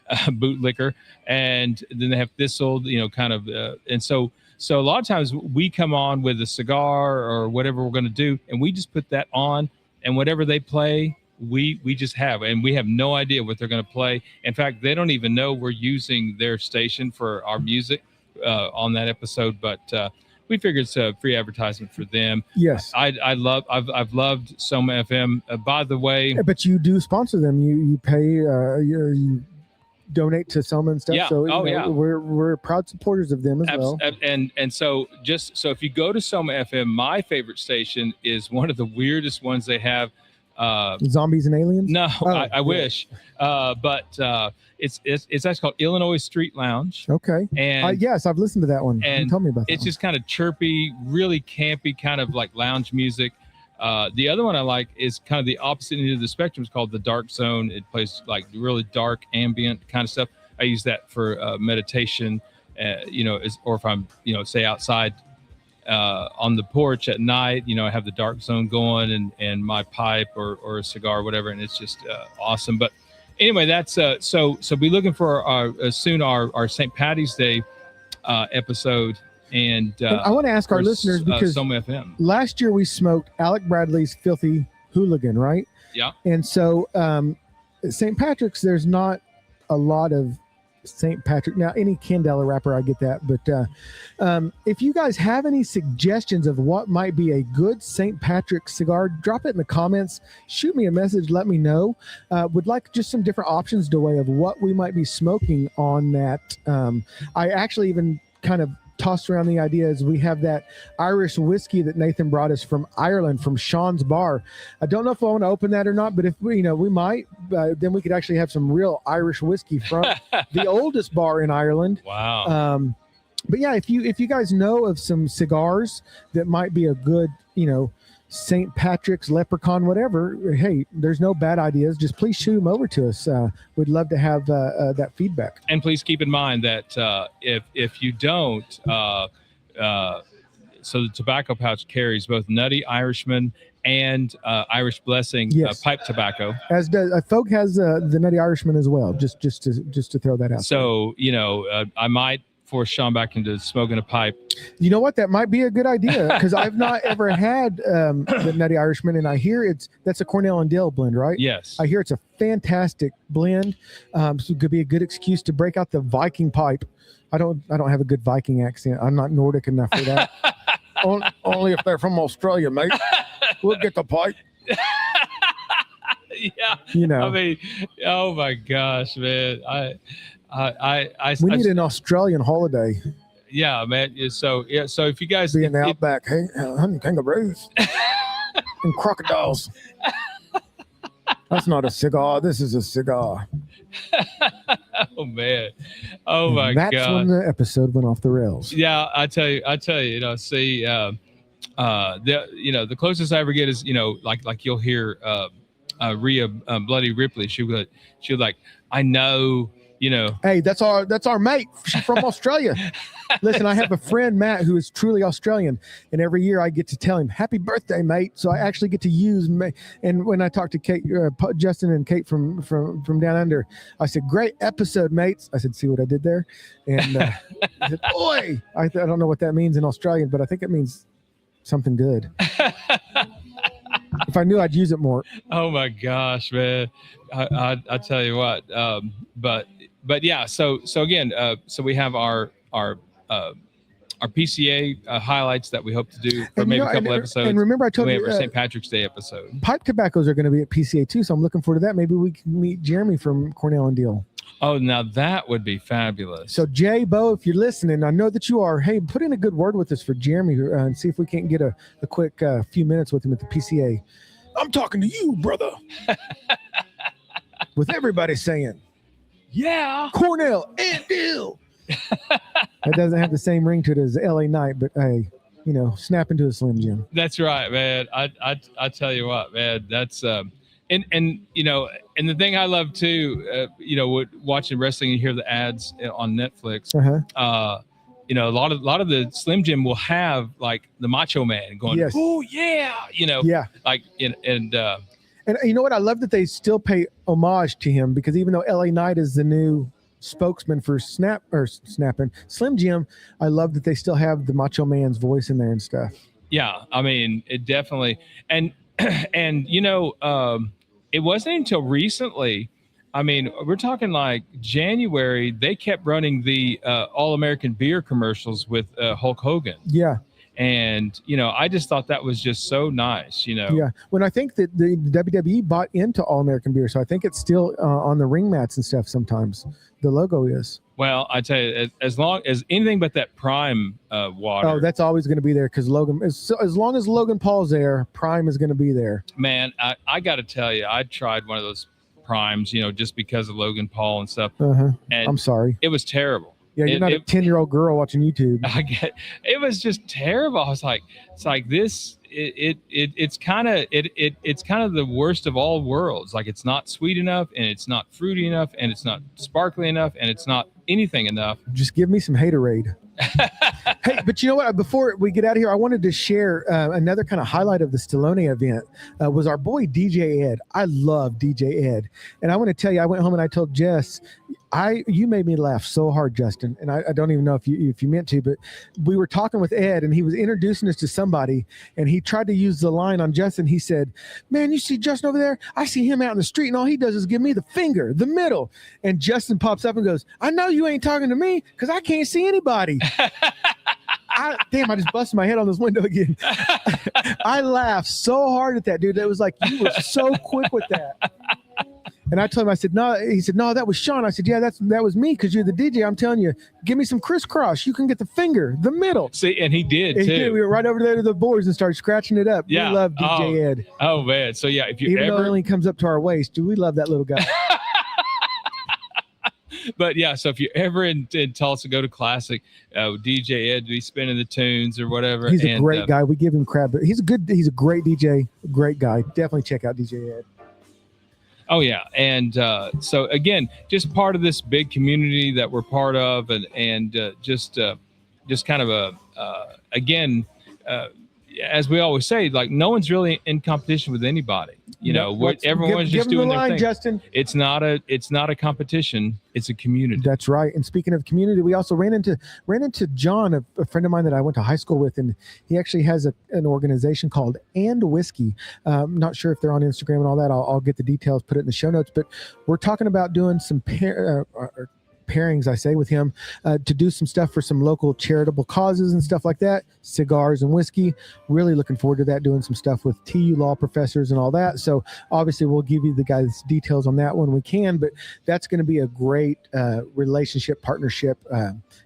Bootlicker, and then they have Thistle. And so a lot of times we come on with a cigar or whatever we're going to do, and we just put that on, and whatever they play, we just have, and we have no idea what they're going to play. In fact, they don't even know we're using their station for our music on that episode, but. We figured it's a free advertisement for them. Yes, I've loved Soma FM. By the way, but you do sponsor them. You pay. You donate to Soma and stuff. Yeah. So yeah, we're proud supporters of them as well. And so if you go to Soma FM, my favorite station is one of the weirdest ones they have. Zombies and Aliens? No, I wish. But it's actually called Illinois Street Lounge. Okay. And yes, I've listened to that one. And tell me about that. It's just kind of chirpy, really campy, kind of like lounge music. The other one I like is kind of the opposite end of the spectrum. It's called The Dark Zone. It plays like really dark, ambient kind of stuff. I use that for meditation, or if I'm, say outside on the porch at night, I have the Dark Zone going and my pipe or a cigar or whatever, and it's just awesome. But anyway, that's so be looking for our soon our St. Patty's Day episode. And I want to ask our listeners, because Soma FM. Last year we smoked Alec Bradley's Filthy Hooligan, right? Yeah. And so St. Patrick's, there's not a lot of St. Patrick. Now, any Candela wrapper, I get that. But if you guys have any suggestions of what might be a good St. Patrick cigar, drop it in the comments. Shoot me a message. Let me know. Would like just some different options, Dewey, of what we might be smoking on that. I actually even kind of tossed around the idea as we have that Irish whiskey that Nathan brought us from Ireland, from Sean's Bar. I don't know if I want to open that or not, but if we might, then we could actually have some real Irish whiskey from the oldest bar in Ireland. Wow. But yeah, if you guys know of some cigars that might be a good, St. Patrick's, Leprechaun, whatever, hey, there's no bad ideas. Just please shoot them over to us. We'd love to have that feedback. And please keep in mind that if you don't, so the tobacco pouch carries both Nutty Irishman and Irish Blessing, yes, pipe tobacco. As does Folk has the Nutty Irishman as well. Just to throw that out. So I might force Sean back into smoking a pipe. You know what? That might be a good idea because I've not ever had the Nutty Irishman, and I hear that's a Cornell and Dale blend, right? Yes. I hear it's a fantastic blend. So it could be a good excuse to break out the Viking pipe. I don't have a good Viking accent. I'm not Nordic enough for that. Only if they're from Australia, mate. We'll get the pipe. Yeah. You know. I mean, oh my gosh, man. We need an Australian holiday. Yeah, man. So if you guys be in the outback, hey, hunting kangaroos and crocodiles. That's not a cigar. This is a cigar. Oh man. Oh my God. That's when the episode went off the rails. Yeah, I tell you, see, the closest I ever get is, like you'll hear Rhea Bloody Ripley. She'll like, I know, Hey, that's our mate. She's from Australia. Listen, I have a friend, Matt, who is truly Australian, and every year I get to tell him, "Happy birthday, mate." So I actually get to use and when I talk to Kate, Justin and Kate from down under, I said, "Great episode, mates." I said, "See what I did there?" And I said, "Oi!" I don't know what that means in Australian, but I think it means something good. If I knew, I'd use it more. Oh my gosh, man! I tell you what. But yeah. So again, so we have our PCA highlights that we hope to do for maybe a couple episodes. And remember, I told you we have our St. Patrick's Day episode. Pipe tobaccos are going to be at PCA too, so I'm looking forward to that. Maybe we can meet Jeremy from Cornell and Deal. Oh, now that would be fabulous. So Jay, Bo, if you're listening, I know that you are. Hey, put in a good word with us for Jeremy and see if we can't get a quick few minutes with him at the PCA. I'm talking to you, brother. With everybody saying, yeah, Cornell and Deal. It doesn't have the same ring to it as LA Night, but hey, snap into a Slim Jim. That's right, man. I tell you what, man, that's and the thing I love too, watching wrestling, you hear the ads on Netflix. A lot of the Slim Jim will have like the Macho Man going, yes. Oh yeah, yeah, like and you know what? I love that they still pay homage to him because even though LA Knight is the new spokesman for Snapping Slim Jim, I love that they still have the Macho Man's voice in there and stuff. Yeah, I mean, it definitely and it wasn't until recently. I mean, we're talking like January. They kept running the All American Beer commercials with Hulk Hogan. Yeah. And, I just thought that was just so nice, Yeah. When I think that the WWE bought into All American Beer, so I think it's still on the ring mats and stuff sometimes. The logo is. Well, I tell you, as long as anything but that Prime water. Oh, that's always going to be there because Logan, as long as Logan Paul's there, Prime is going to be there. Man, I got to tell you, I tried one of those Primes, just because of Logan Paul and stuff. And I'm sorry. It was terrible. Yeah, you're not a 10-year-old girl watching YouTube. It was just terrible. I was like, it's like this. It's kind of the worst of all worlds. Like it's not sweet enough, and it's not fruity enough, and it's not sparkly enough, and it's not anything enough. Just give me some haterade. Hey, but you know what? Before we get out of here, I wanted to share another kind of highlight of the Stallone event was our boy DJ Ed. I love DJ Ed, and I want to tell you, I went home and I told Jess, you made me laugh so hard, Justin, and I don't even know if you meant to, but we were talking with Ed, and he was introducing us to somebody, and he tried to use the line on Justin. He said, "Man, you see Justin over there? I see him out in the street, and all he does is give me the finger, the middle." And Justin pops up and goes, "I know you ain't talking to me because I can't see anybody." I just busted my head on this window again. I laughed so hard at that, dude. That was like, you were so quick with that. And I told him, I said, no. He said, no, that was Sean. I said, yeah, that was me because you're the DJ. I'm telling you, give me some crisscross. You can get the finger, the middle. See, and he did, too. We were right over there to the boards and started scratching it up. Yeah. We love DJ Ed. Oh, man. So, yeah, if you Even though it only comes up to our waist, we love that little guy. But yeah, so if you're ever in Tulsa, go to Classic. DJ Ed be spinning the tunes or whatever. He's a great guy. We give him crap. He's a great DJ, great guy. Definitely check out DJ Ed. Oh yeah, and so again, just part of this big community that we're part of, and just kind of as we always say, like no one's really in competition with anybody. Everyone's just doing their thing. Justin. It's not a competition. It's a community. That's right. And speaking of community, we also ran into John, a friend of mine that I went to high school with, and he actually has an organization called And Whiskey. I'm not sure if they're on Instagram and all that. I'll get the details, put it in the show notes. But we're talking about doing some pairings, I say, with him to do some stuff for some local charitable causes and stuff like that. Cigars and whiskey. Really looking forward to that, doing some stuff with TU law professors and all that. So obviously we'll give you the guys details on that when we can, but that's going to be a great relationship, partnership.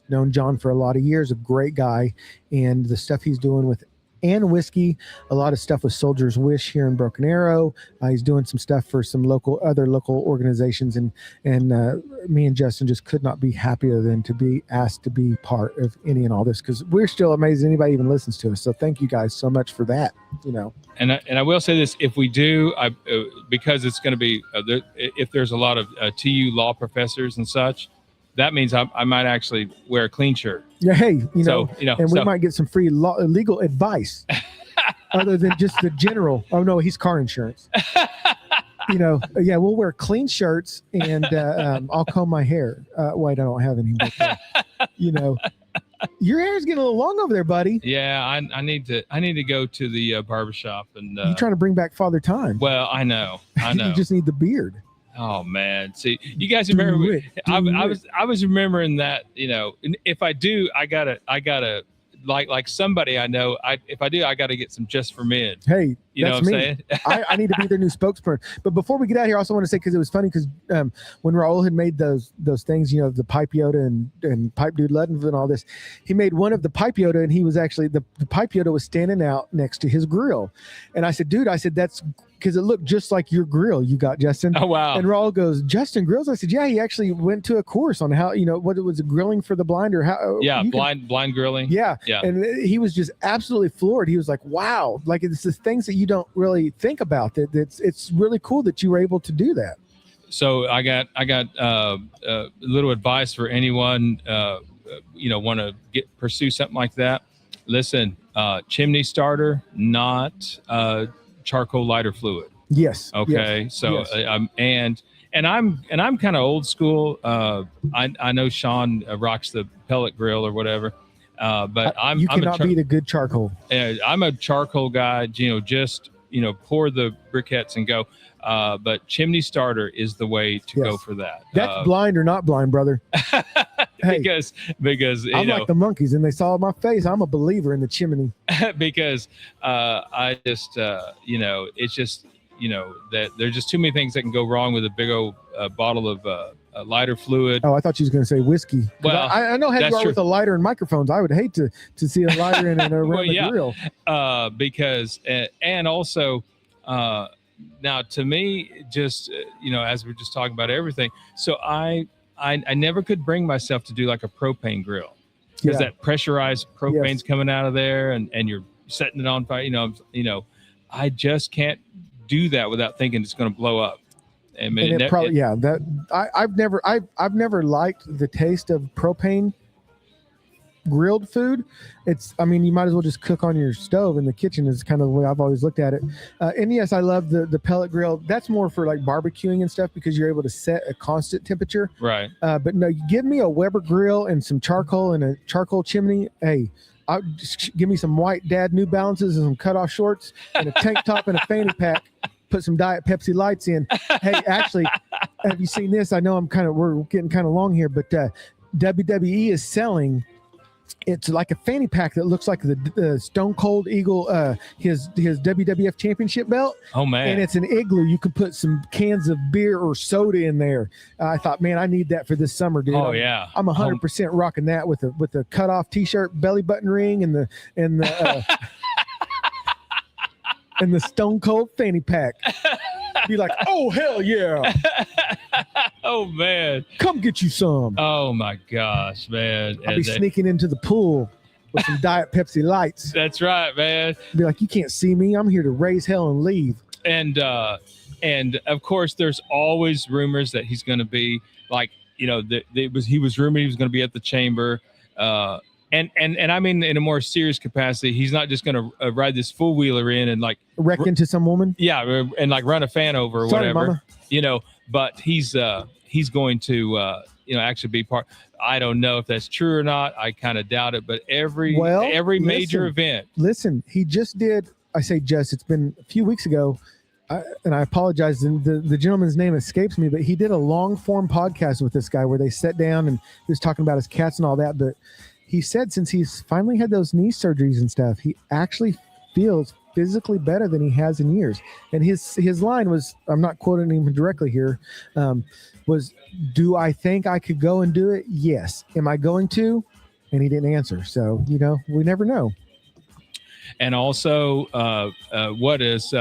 Known John for a lot of years, a great guy, and the stuff he's doing with And Whiskey, a lot of stuff with Soldier's Wish here in Broken Arrow. He's doing some stuff for some other local organizations, and me and Justin just could not be happier than to be asked to be part of any and all this, because we're still amazed anybody even listens to us. So thank you guys so much for that. And I will say this: if we do, because it's going to be if there's a lot of TU law professors and such, that means I might actually wear a clean shirt. Yeah, hey, and we might get some free legal advice other than just the general. Oh no, he's car insurance. Yeah, we'll wear clean shirts, and I'll comb my hair. Wait, I don't have any. But, your hair's getting a little long over there, buddy. Yeah, I need to go to the barbershop and. You're trying to bring back Father Time. Well, I know. You just need the beard. Oh man! See, you guys remember? I was remembering that. If I do, I gotta like somebody I know. If I do, I gotta get some Just for Men. Hey, you know what I'm saying? I need to be their new spokesperson. But before we get out here, I also want to say, because it was funny, because when Raul had made those things, the Pipe Yoda and Pipe Dude Ludden and all this, he made one of the Pipe Yoda, and he was actually the Pipe Yoda was standing out next to his grill, and I said, dude, that's because it looked just like your grill you got, Justin. Oh, wow. And Raul goes, Justin grills? I said, yeah, he actually went to a course on how, what it was, grilling for the blind, or how. Yeah, blind grilling. Yeah. And he was just absolutely floored. He was like, wow, like it's the things that you don't really think about. It's really cool that you were able to do that. So I got a little advice for anyone, want to pursue something like that. Listen, chimney starter, not charcoal lighter fluid. Yes. Okay. Yes. So yes. I'm kind of old school. I know Sean rocks the pellet grill or whatever. But you cannot beat a good charcoal. I'm a charcoal guy. Just pour the briquettes and go. But chimney starter is the way to go for that. That's blind or not blind, brother. Hey, because I'm like the monkeys, and they saw my face. I'm a believer in the chimney. Because I just it's just that there's just too many things that can go wrong with a big old bottle of lighter fluid. Oh, I thought you was going to say whiskey. Well, I know how you are with a lighter and microphones. I would hate to see a lighter in around the grill. Because and also now to me, just as we're just talking about everything, so I never could bring myself to do like a propane grill, because that pressurized propane's coming out of there, and you're setting it on fire. I just can't do that without thinking it's going to blow up. I've never liked the taste of propane grilled food. You might as well just cook on your stove in the kitchen, is kind of the way I've always looked at it. And yes, I love the pellet grill. That's more for like barbecuing and stuff, because you're able to set a constant temperature. Right. But no, you give me a Weber grill and some charcoal and a charcoal chimney. Hey, just give me some white dad New Balances and some cutoff shorts and a tank top and a fanny pack. Put some Diet Pepsi Lights in. Hey, actually, have you seen this? I know we're getting kind of long here, but WWE is selling. It's like a fanny pack that looks like the Stone Cold Eagle, his WWF Championship belt. Oh man! And it's an igloo. You can put some cans of beer or soda in there. I thought, man, I need that for this summer, dude. Oh yeah! I'm 100% rocking that with a cutoff T-shirt, belly button ring, and the and the Stone Cold fanny pack. Be like, oh hell yeah! Oh man, come get you some. Oh my gosh, man! I'll be sneaking into the pool with some Diet Pepsi Lights. That's right, man. Be like, you can't see me. I'm here to raise hell and leave. And of course, there's always rumors that he's going to be like, he was rumored he was going to be at the chamber. And I mean in a more serious capacity. He's not just going to ride this four wheeler in and like wreck into some woman. Yeah, and like run a fan over or Sorry, whatever. Mama. You know, but he's going to actually be part. I don't know if that's true or not. I kind of doubt it. But every major event. Listen, he just did. I say just. It's been a few weeks ago. And I apologize, the gentleman's name escapes me, but he did a long form podcast with this guy where they sat down and he was talking about his cats and all that. But he said since he's finally had those knee surgeries and stuff, he actually feels physically better than he has in years. And his line was, I'm not quoting him directly here, was, do I think I could go and do it? Yes. Am I going to? And he didn't answer. So, we never know. And also, what is...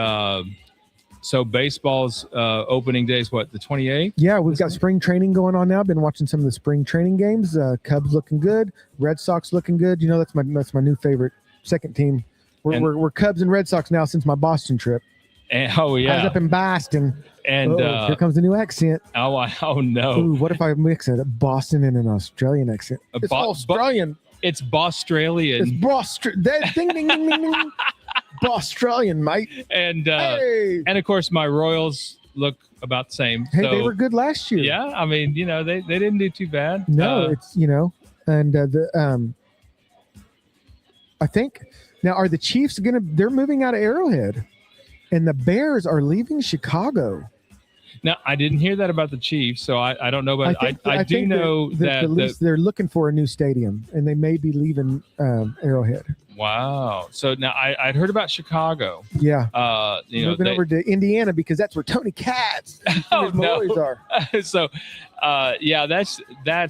So baseball's opening day is what, the 28th? Yeah, we've got spring training going on now. Been watching some of the spring training games. Cubs looking good. Red Sox looking good. That's my new favorite second team. We're Cubs and Red Sox now since my Boston trip. And, oh yeah, I was up in Boston. And here comes the new accent. Oh no! Ooh, what if I mix it? Boston and an Australian accent. It's Australian. It's Bostralian. It's ding ding ding ding ding. Australian, mate. And of course my Royals look about the same. Hey, they were good last year. Yeah, I mean, they didn't do too bad. No, it's and I think now are the Chiefs they're moving out of Arrowhead, and the Bears are leaving Chicago. Now I didn't hear that about the Chiefs, so I don't know, but I do know that they're looking for a new stadium, and they may be leaving Arrowhead. Wow. So now I'd heard about Chicago. Yeah. Moving over to Indiana because that's where Tony Katz and his boys are. So, that's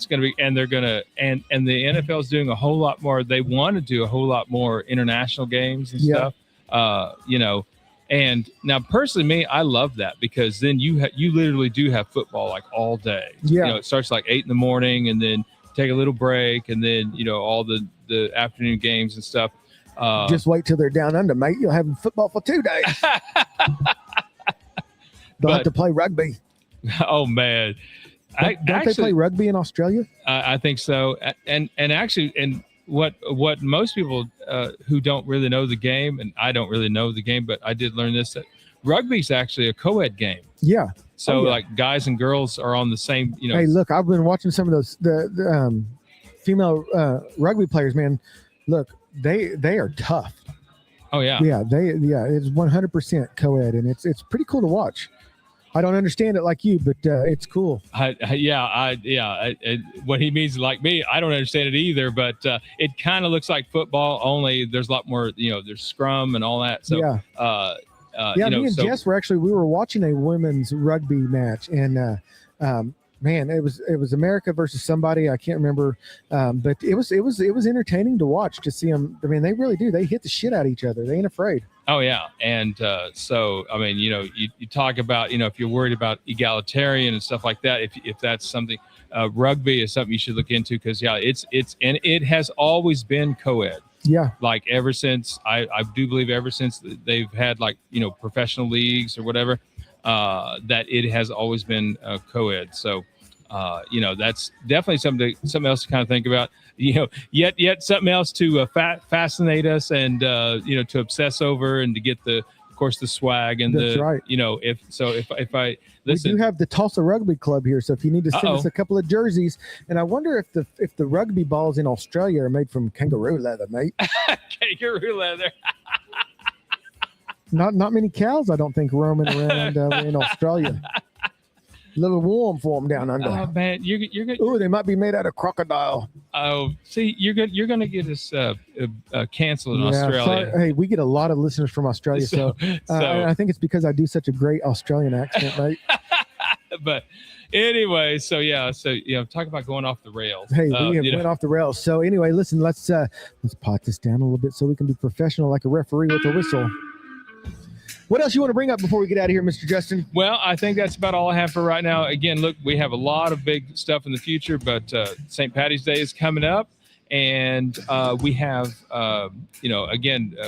going to be, and they're going to, and the NFL is doing a whole lot more. They want to do a whole lot more international games and stuff. And now personally, me, I love that because then you literally do have football like all day. Yeah. It starts like 8 a.m. and then take a little break, and then all the afternoon games and stuff. Just wait till they're down under, mate. You'll have football for 2 days. They'll have to play rugby. Oh man, don't they play rugby in Australia? I think so. And actually, and what most people who don't really know the game, and I don't really know the game, but I did learn this, that rugby's actually a co-ed game. Yeah. So like guys and girls are on the same, Hey, look, I've been watching some of those the female rugby players, man. Look, they are tough. Oh yeah. Yeah, it's 100% co-ed, and it's pretty cool to watch. I don't understand it like you, but it's cool. What he means, like me, I don't understand it either, but it kind of looks like football, only there's a lot more, there's scrum and all that. So me and Jess we were watching a women's rugby match, and man, it was America versus somebody, I can't remember, but it was entertaining to watch, to see them. I mean, they really do. They hit the shit out of each other. They ain't afraid. Oh yeah, and so I mean, you talk about, if you're worried about egalitarian and stuff like that, if that's something, rugby is something you should look into, because and it has always been co-ed. Yeah, like ever since I do believe ever since they've had like professional leagues or whatever, that it has always been co-ed. So that's definitely something else to kind of think about. Yet something else to fascinate us and to obsess over, and to get the swag and that's right. If I listen, we do have the Tulsa Rugby Club here, so if you need to send us a couple of jerseys, and I wonder if the rugby balls in Australia are made from kangaroo leather, mate. Kangaroo leather. Not many cows, I don't think, roaming around in Australia. A little warm for them down under. Oh man, you're good. Ooh, they might be made out of crocodile. Oh, see, you're gonna get us canceled in Australia. Sorry. Hey, we get a lot of listeners from Australia, so I think it's because I do such a great Australian accent, right? But anyway, talk about going off the rails. Hey, we went off the rails. So anyway, listen, let's pot this down a little bit so we can be professional like a referee with a whistle. What else you want to bring up before we get out of here, Mr. Justin? Well, I think that's about all I have for right now. Again, look, we have a lot of big stuff in the future, but St. Patty's Day is coming up, and we have,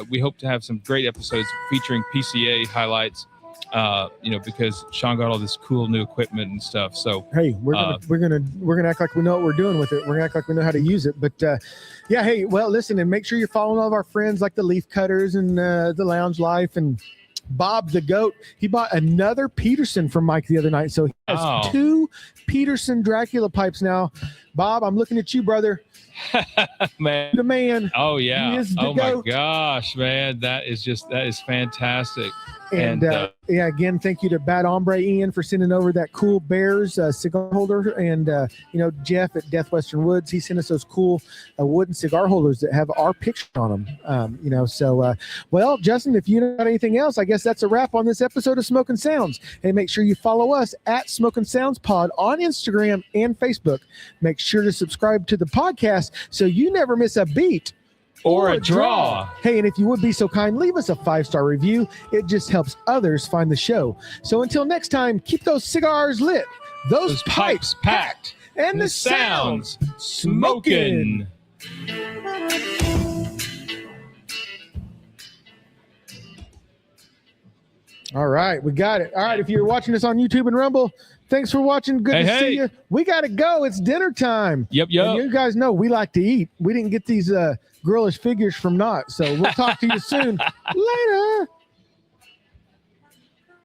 we hope to have some great episodes featuring PCA highlights because Sean got all this cool new equipment and stuff. So hey, we're gonna act like we know what we're doing with it. We're gonna act like we know how to use it. But yeah, hey, well, listen, and make sure you're following all of our friends like the Leaf Cutters and the Lounge Life and Bob the Goat. He bought another Peterson from Mike the other night, so he has 2 Peterson Dracula pipes now. Bob, I'm looking at you, brother. Man, the man. Oh yeah. Oh goat. My gosh, man, that is fantastic. And yeah, again, thank you to Bad Hombre Ian for sending over that cool Bears cigar holder, and Jeff at Death Western Woods, he sent us those cool wooden cigar holders that have our picture on them. So well, Justin, if you don't got anything else, I guess that's a wrap on this episode of Smoking Sounds. And make sure you follow us at Smoking Sounds Pod on Instagram and Facebook. Make sure to subscribe to the podcast so you never miss a beat or a draw. Hey, and if you would be so kind, leave us a 5-star review. It just helps others find the show. So until next time, keep those cigars lit, those pipes packed, and the sounds smoking. All right, we got it. All right, if you're watching us on YouTube and Rumble, thanks for watching. Good to see you. We got to go. It's dinner time. Yep. And you guys know we like to eat. We didn't get these girlish figures from Knott, so we'll talk to you soon. Later.